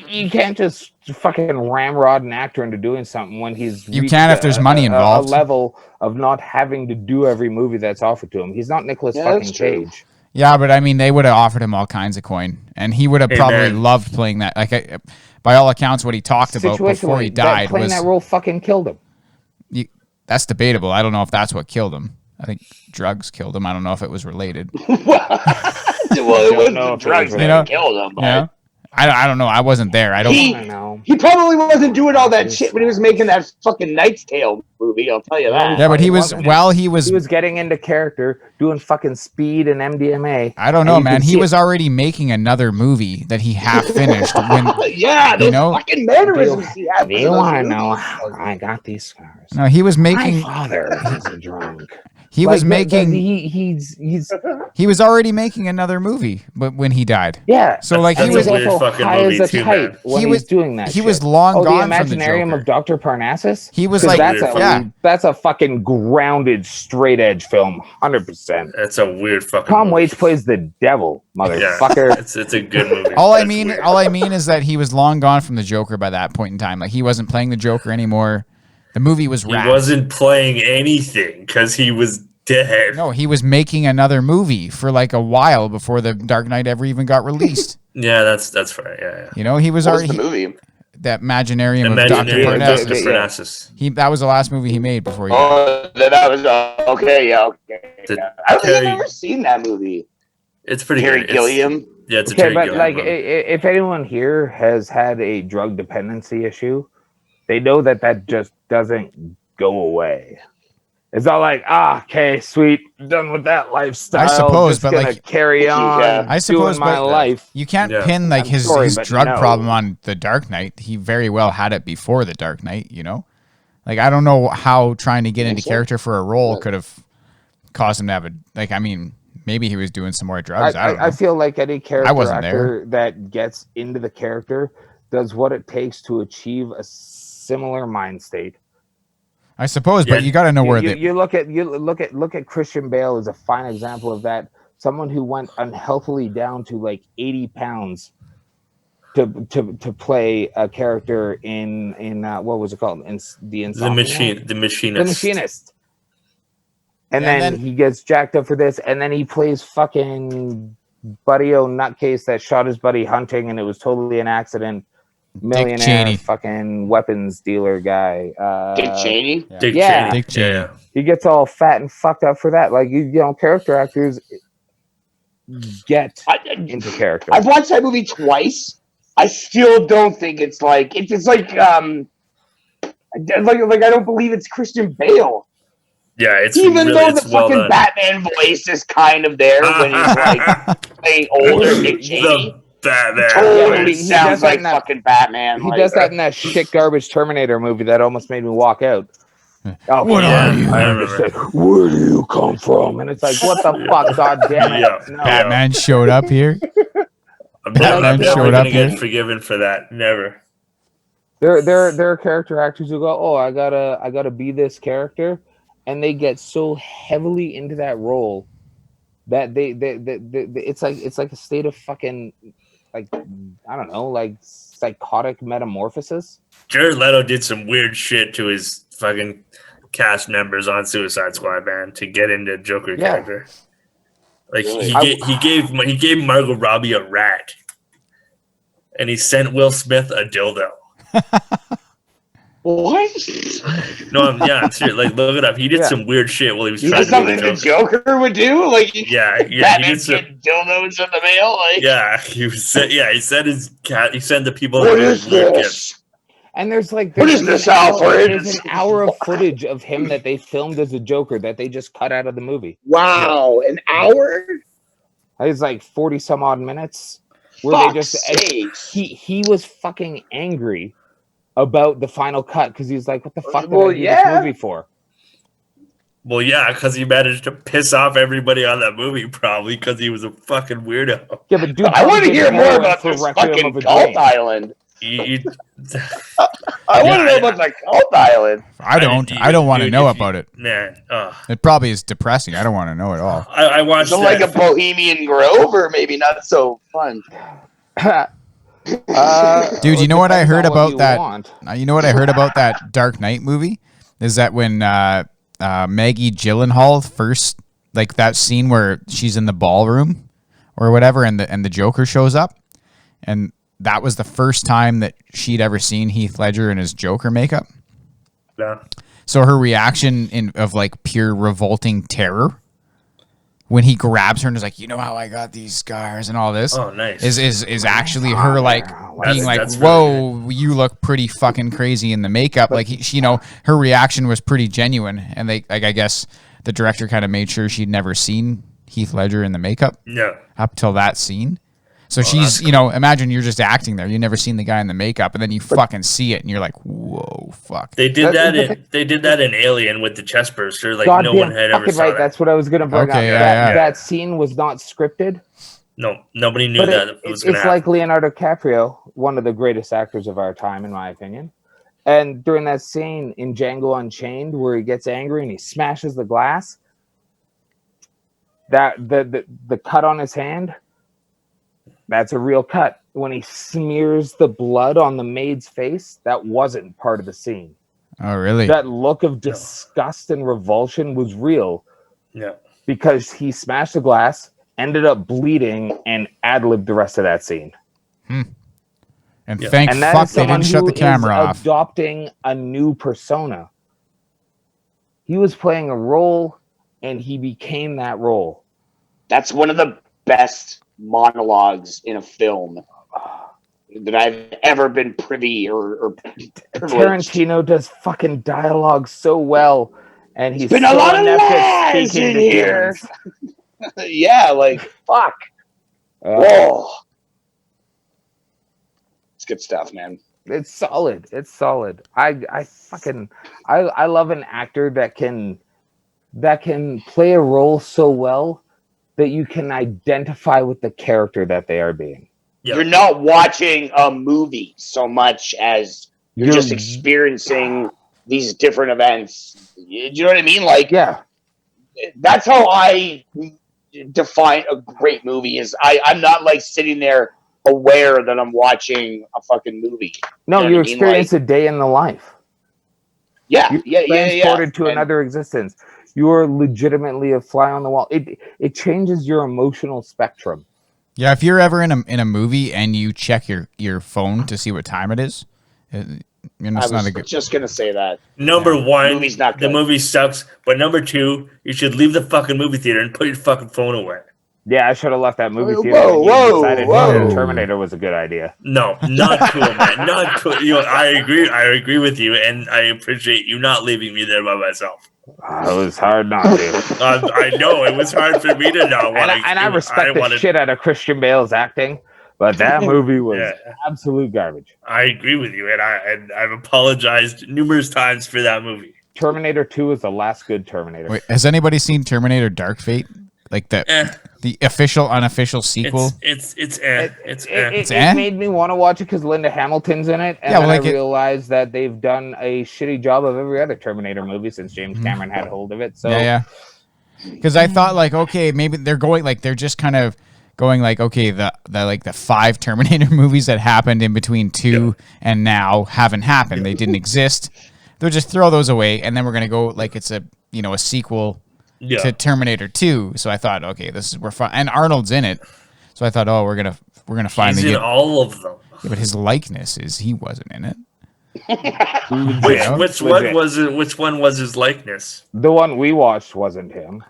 You can't just fucking ramrod an actor into doing something when he's. You can if there's money involved. A level of not having to do every movie that's offered to him. He's not Nicolas fucking Cage. Yeah, but I mean, they would have offered him all kinds of coin, and he would have probably loved playing that. Like, by all accounts, what he talked about before he died playing was that role fucking killed him. That's debatable. I don't know if that's what killed him. I think drugs killed him. I don't know if it was related. Well, it wasn't drugs that killed him. But... I don't know. I wasn't there. I don't know. He probably wasn't doing all that shit when he was making that fucking Knight's Tale movie. I'll tell you that. Yeah, but he was he was getting into character, doing fucking speed and MDMA. I don't know, man. He was already making another movie that he half finished. When those fucking mannerisms he had. Do you want to know how I got these scars? No, he was making. My father is a drunk. He was making. He was already making another movie, but when he died. Yeah. So like That's he was also high as a kite when he was doing that. He was long gone the from the Imaginarium Joker. of Dr. Parnassus. He was like, that's a fucking grounded, straight edge film, 100%. That's a weird fucking. Tom Waits plays the devil, motherfucker. Yeah, it's a good movie. All I mean is that he was long gone from the Joker by that point in time. Like he wasn't playing the Joker anymore. The movie was wrapped. He wasn't playing anything because he was dead. No, he was making another movie for like a while before the Dark Knight ever even got released. Yeah, that's right. Yeah. You know, he was What already was the movie? That Imaginarium of Dr. Parnassus. That was the last movie he made before he died. That was okay. Yeah, okay. I don't think I've ever seen that movie. It's pretty Terry good. Gilliam. It's a Okay, Terry but Gilliam like, movie. if anyone here has had a drug dependency issue, they know that just doesn't go away. It's not like, okay, sweet, done with that lifestyle. I suppose, just but gonna like carry on. I suppose, doing my life. You can't pin like his drug problem on the Dark Knight. He very well had it before the Dark Knight. You know, like I don't know how trying to get into character for a role could have caused him to have a like. I mean, maybe he was doing some more drugs. I don't know. I feel like any character actor there. that gets into the character does what it takes to achieve a similar mind state. I suppose, but you got to know where you look at Christian Bale as a fine example of that. Someone who went unhealthily down to like 80 pounds to play a character in what was it called? In the Machinist. And then he gets jacked up for this, and then he plays fucking buddy-o nutcase that shot his buddy hunting, and it was totally an accident. Millionaire fucking weapons dealer guy. Dick Cheney? Dick Cheney. Yeah. He gets all fat and fucked up for that. Like, you know, character actors get into character. I've watched that movie twice. I still don't think it's like I don't believe it's Christian Bale. Yeah, it's even really, though it's the well fucking done. Batman voice is kind of there when he's like playing older Dick Cheney. Batman. Totally sounds like fucking Batman. He does that in that shit garbage Terminator movie that almost made me walk out. Oh, what are you? I understand. Where do you come from? And it's like, what the fuck? God damn it! Yeah. No. Batman showed up here. I'm never gonna get forgiven for that. Never. There are character actors who go, oh, I gotta be this character, and they get so heavily into that role that they it's like a state of fucking, like, I don't know, like psychotic metamorphosis. Jared Leto did some weird shit to his fucking cast members on Suicide Squad, man, to get into Joker character. Like he gave Margot Robbie a rat, and he sent Will Smith a dildo. What? No, I'm serious. Like, look it up. He did some weird shit while he was trying to something do the Joker would do. Like, yeah, he did some dildos in the mail. Like, he sent his cat. He sent the people. What is this? And there's what is this, Alfred? There's an hour of footage of him that they filmed as a Joker that they just cut out of the movie. Wow, an hour? It's like 40 some odd minutes. Where they just he was fucking angry about the final cut because he's like, what the fuck did I do this movie for? Well, yeah, because he managed to piss off everybody on that movie, probably because he was a fucking weirdo. Yeah, but dude, I want to hear more about this fucking cult island. I want to know about the cult island. I don't want to know about it. Man, it probably is depressing. I don't want to know at all. I watched it like a Bohemian Grove, or maybe not so fun. Dude, you know what I heard about that? You know what I heard about that Dark Knight movie is that when Maggie Gyllenhaal first, like that scene where she's in the ballroom or whatever, and the Joker shows up, and that was the first time that she'd ever seen Heath Ledger in his Joker makeup. Yeah. So her reaction of like pure revolting terror when he grabs her and is like, you know how I got these scars and all this. Oh, nice. Is actually her like being like, that's whoa, really you look pretty fucking crazy in the makeup. Like she, her reaction was pretty genuine, and I guess the director kind of made sure she'd never seen Heath Ledger in the makeup. No. Up till that scene. So she's, imagine you're just acting there. You've never seen the guy in the makeup, and then you fucking see it, and you're like, whoa, fuck. They did that in Alien with the chest burster. Like, no one had ever saw right. that. That's what I was going to bring up. That scene was not scripted. No, nobody knew that it was going to happen. It's like Leonardo DiCaprio, one of the greatest actors of our time, in my opinion. And during that scene in Django Unchained, where he gets angry and he smashes the glass, that the cut on his hand, that's a real cut. When he smears the blood on the maid's face, that wasn't part of the scene. Oh, really? That look of disgust and revulsion was real. Yeah. Because he smashed the glass, ended up bleeding, and ad-libbed the rest of that scene. And thank fuck they didn't shut the camera off. Adopting a new persona. He was playing a role, and he became that role. That's one of the best monologues in a film that I've ever been privy or Tarantino does fucking dialogue so well, and he's been so a lot of inept at lies speaking in to here. humans. Yeah, like fuck. Whoa, it's good stuff, man. It's solid. It's solid. I love an actor that can play a role so well that you can identify with the character that they are being. You're not watching a movie so much as you're just experiencing these different events. You know what I mean? Like, that's how I define a great movie. Is I'm not like sitting there aware that I'm watching a fucking movie. No, you experience a day in the life. Yeah, transported to another existence. You are legitimately a fly on the wall. It changes your emotional spectrum. Yeah, if you're ever in a movie and you check your phone to see what time it is, just gonna say that. Number one, movie's not good. The movie sucks. But number two, you should leave the fucking movie theater and put your fucking phone away. Yeah, I should have left that movie theater when you decided Terminator was a good idea. No, not cool, man. Not cool. I agree with you, and I appreciate you not leaving me there by myself. It was hard not to. I know it was hard for me to not want to. And I respect the shit out of Christian Bale's acting, but that movie was absolute garbage. I agree with you, and I've apologized numerous times for that movie. Terminator 2 is the last good Terminator. Wait, has anybody seen Terminator Dark Fate? Like the official, unofficial sequel? It made me want to watch it because Linda Hamilton's in it, and then I realized that they've done a shitty job of every other Terminator movie since James Cameron had hold of it. So because I thought like, okay, maybe they're just kind of going like, okay, the 5 Terminator movies that happened in between 2 and now haven't happened. They didn't exist. They'll just throw those away, and then we're gonna go like it's a sequel. To Terminator 2, so I thought, okay, we're fine, and Arnold's in it, so I thought, oh, we're gonna finally get all of them. Yeah, but his likeness he wasn't in it. Which one was it? Which one was his likeness? The one we watched wasn't him.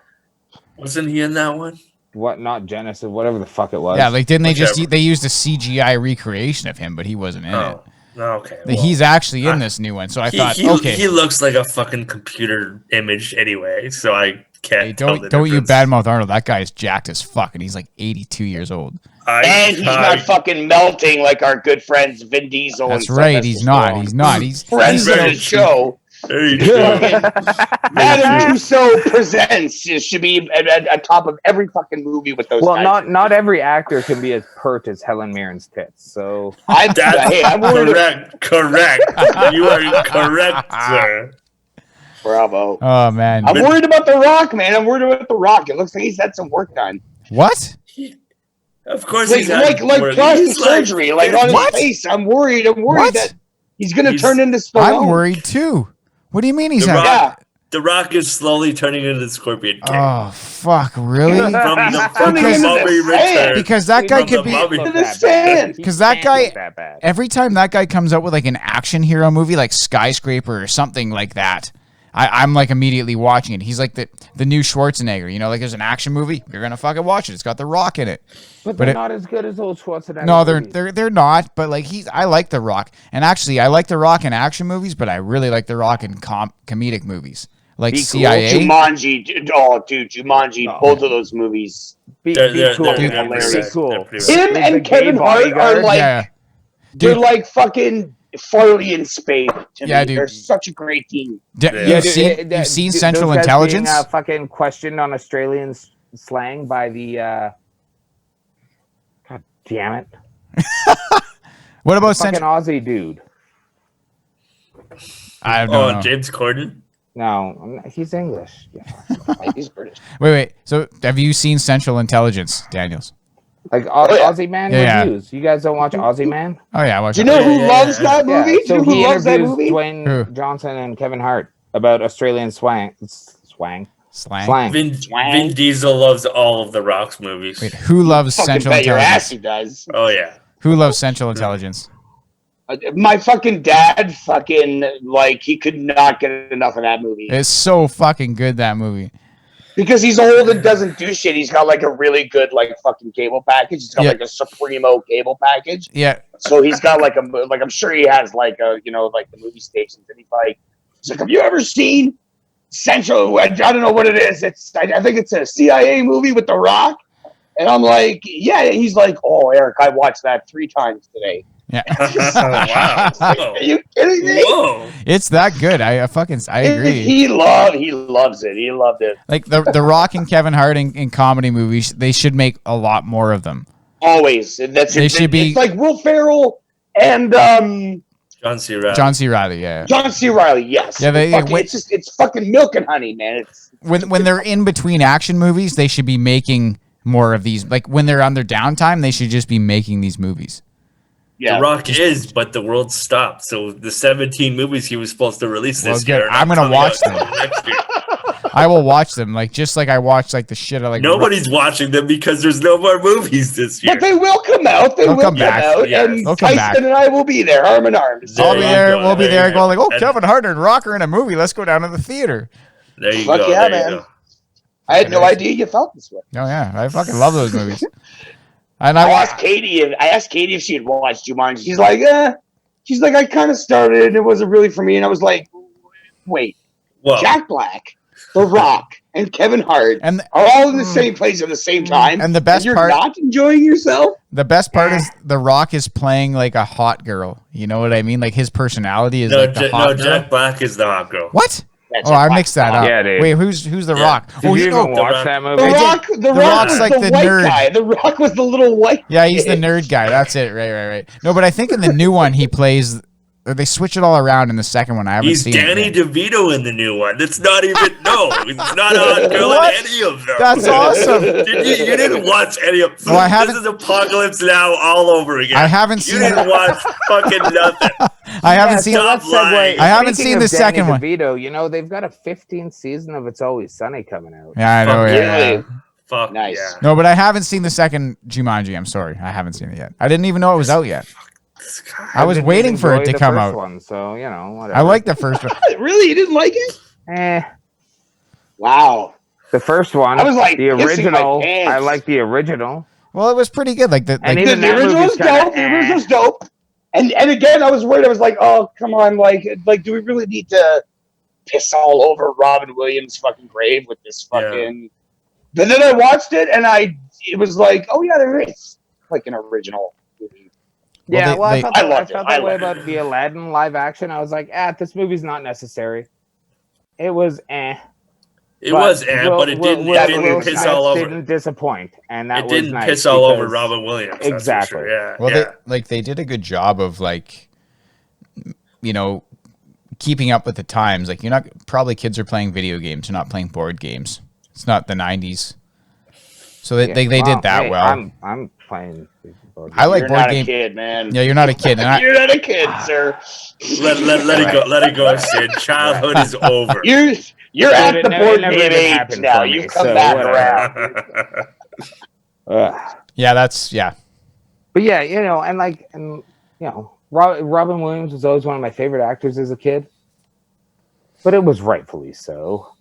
Wasn't he in that one? What? Not Genesis, whatever the fuck it was. Yeah, like didn't they used a CGI recreation of him, but he wasn't in it. Okay, he's actually in this new one, so I thought, okay, he looks like a fucking computer image anyway, so I can't. Hey, don't you badmouth Arnold? That guy is jacked as fuck, and he's like 82 years old. And he's not fucking melting like our good friends Vin Diesel. That's right. He's not. He's friends of the show. Madame Tussauds Presents. It should be at top of every fucking movie with those. Well, not every actor can be as pert as Helen Mirren's tits. So I'm correct. You are correct, sir. Bravo. Oh man, I'm worried about The Rock, man. I'm worried about The Rock. It looks like he's had some work done. What? Of course, he's like plastic surgery, like on his face. I'm worried that he's going to turn into Stallone. I'm worried too. What do you mean he's The Rock is slowly turning into the Scorpion King. Oh fuck! Really? Because that guy could be. Because that guy, every time that guy comes out with like an action hero movie, like Skyscraper or something like that, I'm like immediately watching it. He's like the new Schwarzenegger. You know, like there's an action movie, you're gonna fucking watch it. It's got The Rock in it. But they're not as good as old Schwarzenegger. No, movies. they're not. But like I like The Rock, and actually I like The Rock in action movies, but I really like The Rock in comedic movies, like Be CIA. Cool. Jumanji, Jumanji, both of those movies. Be cool. Hilarious. Cool. Him and Kevin Hart are like, they're like fucking Farley and Spade to me. Dude. They're such a great team. You've seen Central Intelligence? Being, fucking questioned on Australian slang by the. God damn it! What about fucking Aussie dude? I don't know. James Corden. No, he's English. Yeah. He's British. Wait. So, have you seen Central Intelligence, Daniels? Like Aussie Man reviews. You guys don't watch Aussie Man? Oh yeah, I watch. Do you know who loves that movie? Yeah. So who loves that movie? Dwayne Johnson and Kevin Hart about Australian slang. Vin Diesel loves all of the Rock's movies. Wait, who loves Central Intelligence? Your ass he does. Oh yeah. Who loves Central Intelligence? My fucking dad, like he could not get enough of that movie. It's so fucking good, that movie. Because he's old and doesn't do shit. He's got like a really good like fucking cable package. He's got like a Supremo cable package. Yeah. So he's got like I'm sure he has like a like the movie stations, and he's like, have you ever seen Central? I don't know what it is. I think it's a CIA movie with The Rock. And I'm like, yeah. He's like, oh, Eric, I watched that 3 times today. Yeah. Wow. Like, are you kidding me? Whoa. It's that good. I agree. He loves it. He loved it. Like the Rock and Kevin Hart in comedy movies, they should make a lot more of them. Always. It's like Will Ferrell and John C. Reilly. John C. Reilly, yeah. John C. Reilly, yes. Yeah, it's fucking milk and honey, man. It's when they're in between action movies, they should be making more of these. Like when they're on their downtime, they should just be making these movies. Yeah. The Rock is, but the world stopped. So the 17 movies he was supposed to release this year. I'm gonna watch them. Next year. I will watch them, like just like I watch like the shit I like. Nobody's watching them because there's no more movies this year. But they will come out. They'll come back. out, Yes. and They'll come Tyson and I will be there, arm in arm. I'll be there. We'll be there, going like, "Oh, Kevin Hart and Rock are in a movie. Let's go down to the theater." There you Fuck go. yeah, there you man. go. I had no idea you felt this way. Oh yeah, I fucking love those movies. And I asked Katie if she had watched Jumanji. She's like, She's like, I kind of started, and it wasn't really for me. And I was like, wait, Whoa. Jack Black, The Rock, and Kevin Hart are all in the same place at the same time. And the best you're part, not enjoying yourself. The best part is The Rock is playing like a hot girl. You know what I mean? Like his personality is like the hot girl. Jack Black is the hot girl. What? I mixed that up. Yeah, dude. Wait, who's The Rock? Did you even watch that movie? The Rock was like the white nerd guy. The Rock was the little white. Yeah, he's the nerd guy. That's it. Right. No, but I think in the new one he plays. Or they switch it all around in the second one. I haven't seen Danny it. He's Danny DeVito in the new one. That's not even it's not a hot girl in any of them. That's awesome. You didn't watch any of them. Well, this is Apocalypse Now all over again. I haven't seen. You didn't watch fucking nothing. I haven't seen. Stop lying. I haven't seen the second one. DeVito, you know they've got a 15th season of It's Always Sunny coming out. Yeah, I know. Really? Fuck nice. Yeah. No, but I haven't seen the second Jumanji. I'm sorry, I haven't seen it yet. I didn't even know it was out yet. I was waiting for it to come out. One, so you know, whatever. I like the first one. Really, you didn't like it? Wow. The first one. I was like the original. My pants. I like the original. Well, it was pretty good. Like the original was dope. The original was dope. And again, I was worried. I was like, oh, come on, like, do we really need to piss all over Robin Williams' fucking grave with this fucking? Yeah. But then I watched it, and it was like, oh yeah, there is like an original movie. Yeah, I felt that way about the Aladdin live action. I was like, this movie's not necessary. It was It was but it didn't piss all over. Didn't disappoint, and that it didn't piss all over Robin Williams. Exactly. Sure. Yeah. Well, they did a good job of like, you know, keeping up with the times. Like probably kids are playing video games, they're not playing board games. It's not the 90s, so they did that well. I'm playing. I like you're board not game. A kid, man. Yeah, you're not a kid. You're not a kid, sir. Let it go. Let it go, Sid. Childhood is over. You're at the board game age now. You've come back around. Yeah, that's But yeah, you know, and you know, Robin Williams was always one of my favorite actors as a kid. but it was rightfully so.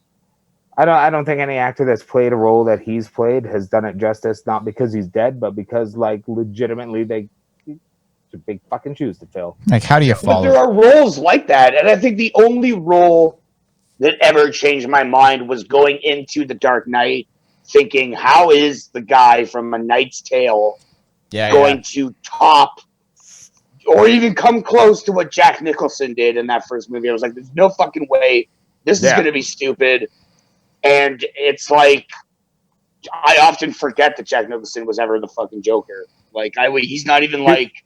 I don't think any actor that's played a role that he's played has done it justice, not because he's dead, but because like legitimately it's a big fucking shoes to fill. Like, how do you But follow? there are roles like that, and I think the only role that ever changed my mind was going into The Dark Knight, thinking, how is the guy from A Knight's Tale going to top or even come close to what Jack Nicholson did in that first movie? I was like, there's no fucking way. This is going to be stupid. And it's like, I often forget that Jack Nicholson was ever the fucking Joker. Like, he's not even like...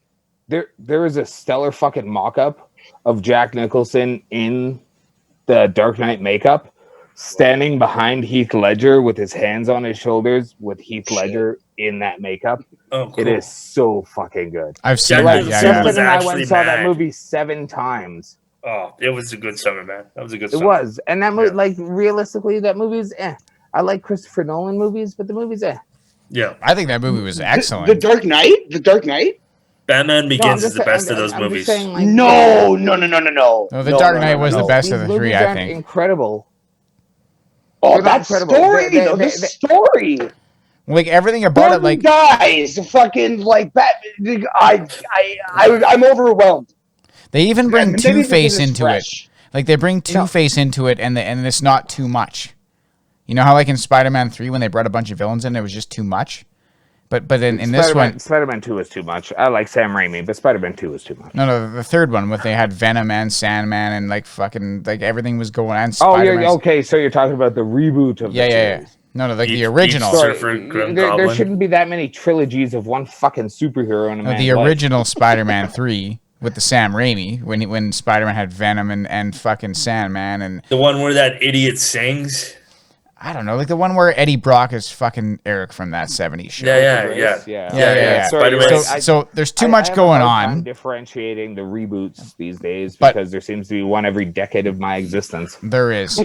There is a stellar fucking mock-up of Jack Nicholson in the Dark Knight makeup, standing behind Heath Ledger with his hands on his shoulders, with Heath Ledger in that makeup. Oh, cool. It is so fucking good. I've seen Jack that. Nicholson Yeah, was Justin and I went actually and saw that mad. movie 7 times. Oh, it was a good summer, man. That was a good It summer. was. And that movie, like, realistically, that movie's I like Christopher Nolan movies, but the movie's Yeah. I think that movie was excellent. The Dark Knight? The Dark Knight? Batman Begins is the best of those I'm movies. just saying, like, No. No, The Dark Knight was the best of the three, I think. Incredible. Oh, that story, though. The story. Like, everything about it, like... guys, fucking, like, Batman. I'm overwhelmed. They even bring Two-Face into it. fresh. Like, they bring Two-Face into it, and it's not too much. You know how, like, in Spider-Man 3, when they brought a bunch of villains in, it was just too much? But in this one... Spider-Man 2 is too much. I like Sam Raimi, but Spider-Man 2 is too much. No, the third one, where they had Venom and Sandman, and, like, fucking... Like, everything was going on. Spider-Man. Oh, okay, so you're talking about the reboot of the series. No, like, the original. There shouldn't be that many trilogies of one fucking superhero in a man's the life. original Spider-Man 3... with the Sam Raimi, when Spider-Man had Venom and fucking Sandman, and the one where that idiot sings. I don't know, like the one where Eddie Brock is fucking Eric from that '70s show. Yeah. Spider-Man. So there's too much going on. Differentiating the reboots these days because there seems to be one every decade of my existence. There is,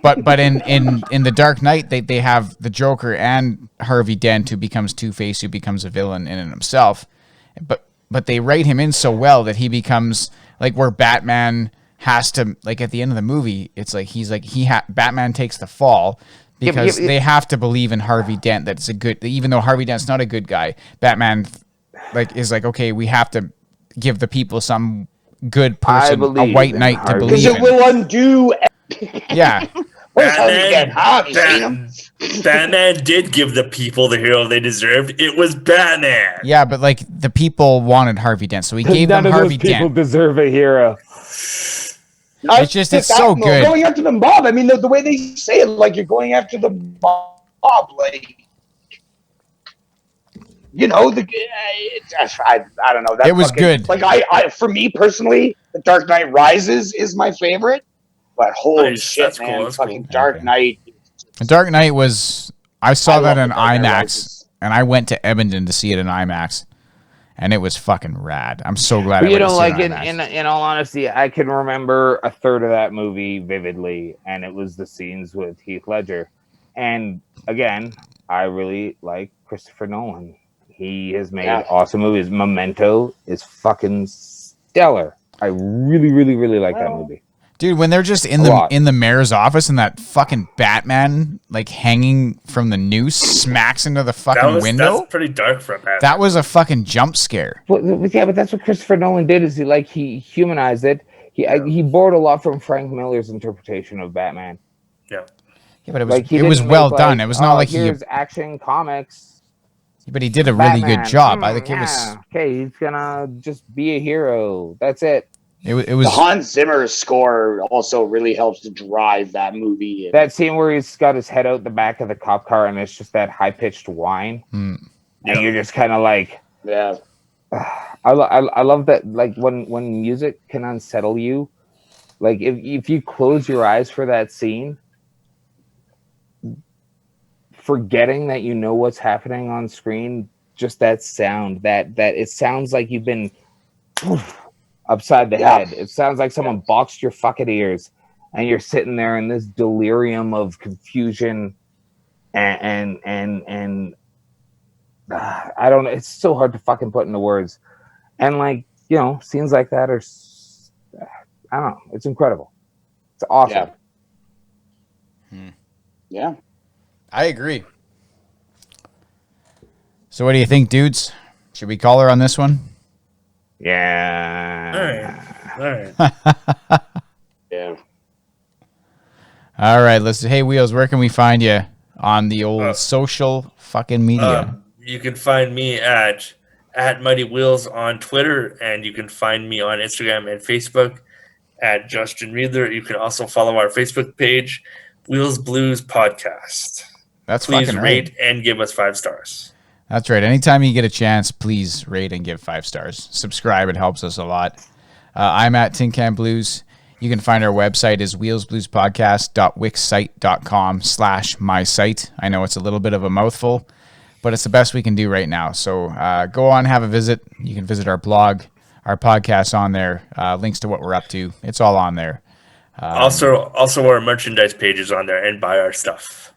but in the Dark Knight, they have the Joker and Harvey Dent, who becomes Two-Face, who becomes a villain in and himself, but they write him in so well that he becomes like where Batman has to, like, at the end of the movie, it's like Batman takes the fall because they have to believe in Harvey Dent that it's a good, even though Harvey Dent's not a good guy, Batman is like, okay, we have to give the people some good person, a white knight to believe in. Because it will undo. Yeah. Batman did give the people the hero they deserved. It was Batman. Yeah, but like the people wanted Harvey Dent, so he gave them Harvey Dent. People deserve a hero. It's so good. Going after the mob. I mean, the way they say it, like you're going after the mob, like, you know, I don't know. It was good. Like I, for me personally, The Dark Knight Rises is my favorite. But holy shit, man! Cool. Fucking Dark Knight. The Dark Knight was. I saw that in IMAX, and I went to Edmonton to see it in IMAX, and it was fucking rad. I'm so glad. But like in all honesty, I can remember a third of that movie vividly, and it was the scenes with Heath Ledger. And again, I really like Christopher Nolan. He has made awesome movies. Memento is fucking stellar. I really, really, really like that movie. Dude, when they're just in the mayor's office and that fucking Batman, like, hanging from the noose smacks into the fucking window. That's pretty dark for a Batman. That was a fucking jump scare. But that's what Christopher Nolan did, is he humanized it. He borrowed a lot from Frank Miller's interpretation of Batman. Yeah. Yeah, but it was well done. It was not like here's action comics. But he did a really good job. I think it was okay. He's gonna just be a hero. That's it. It was the Hans Zimmer score also really helps to drive that movie. That scene where he's got his head out the back of the cop car and it's just that high pitched whine, and you're just kind of like, yeah. I love that. Like when music can unsettle you, like if you close your eyes for that scene, forgetting that you know what's happening on screen, just that sound that it sounds like you've been upside the head. It sounds like someone boxed your fucking ears, and you're sitting there in this delirium of confusion, and I don't know. It's so hard to fucking put into words. And like, you know, scenes like that are, I don't know. It's incredible. It's It's awesome. Yeah. I agree. So what do you think, dudes? Should we call her on this one? Yeah. All right. Yeah. All right, listen. Hey, Wheels, where can we find you on the old social fucking media? You can find me at Mighty Wheels on Twitter, and you can find me on Instagram and Facebook at Justin Riedler. You can also follow our Facebook page, Wheels Blues Podcast. That's Please fucking rate right. and give us 5 stars. That's right. Anytime you get a chance, please rate and give 5 stars. Subscribe. It helps us a lot. I'm at Tin Can Blues. You can find our website is wheelsbluespodcast.wixsite.com/mysite. I know it's a little bit of a mouthful, but it's the best we can do right now. So go on, have a visit. You can visit our blog, our podcast on there, links to what we're up to. It's all on there. Also, our merchandise page is on there, and buy our stuff.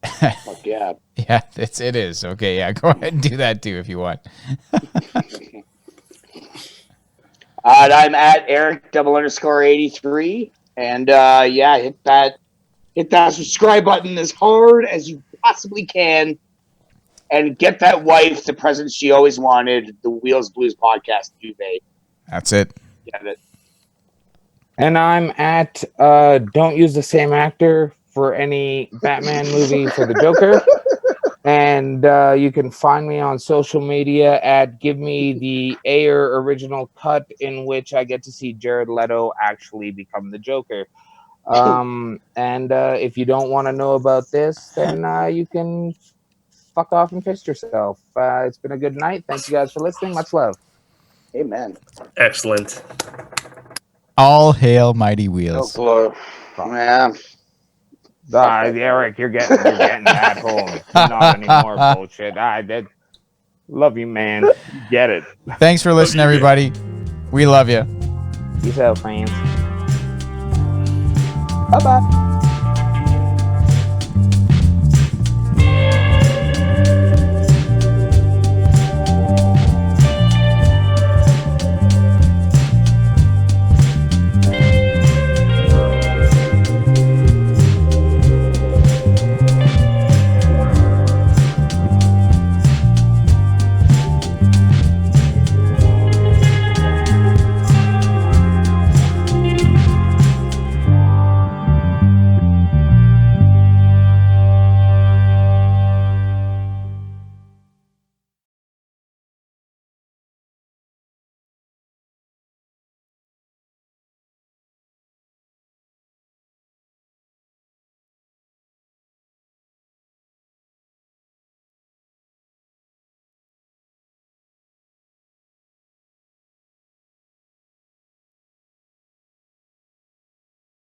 Fuck yeah. Yeah, it is. Okay, yeah, go ahead and do that too if you want. And I'm at Eric_83. And hit that subscribe button as hard as you possibly can. And get that wife the present she always wanted, the Wheels Blues Podcast duvet. That's it. Get it. And I'm at don't use the same actor for any Batman movie for the Joker. And you can find me on social media at Give Me the Ayer original cut, in which I get to see Jared Leto actually become the Joker. And if you don't want to know about this, then you can fuck off and fist yourself. It's been a good night. Thank you guys for listening. Much love. Amen. Excellent. All hail Mighty Wheels. Oh, yeah. Eric, you're getting that home. Not anymore, bullshit. Love you, man. Get it. Thanks for listening, everybody. We love you. Peace out, fans. Bye-bye.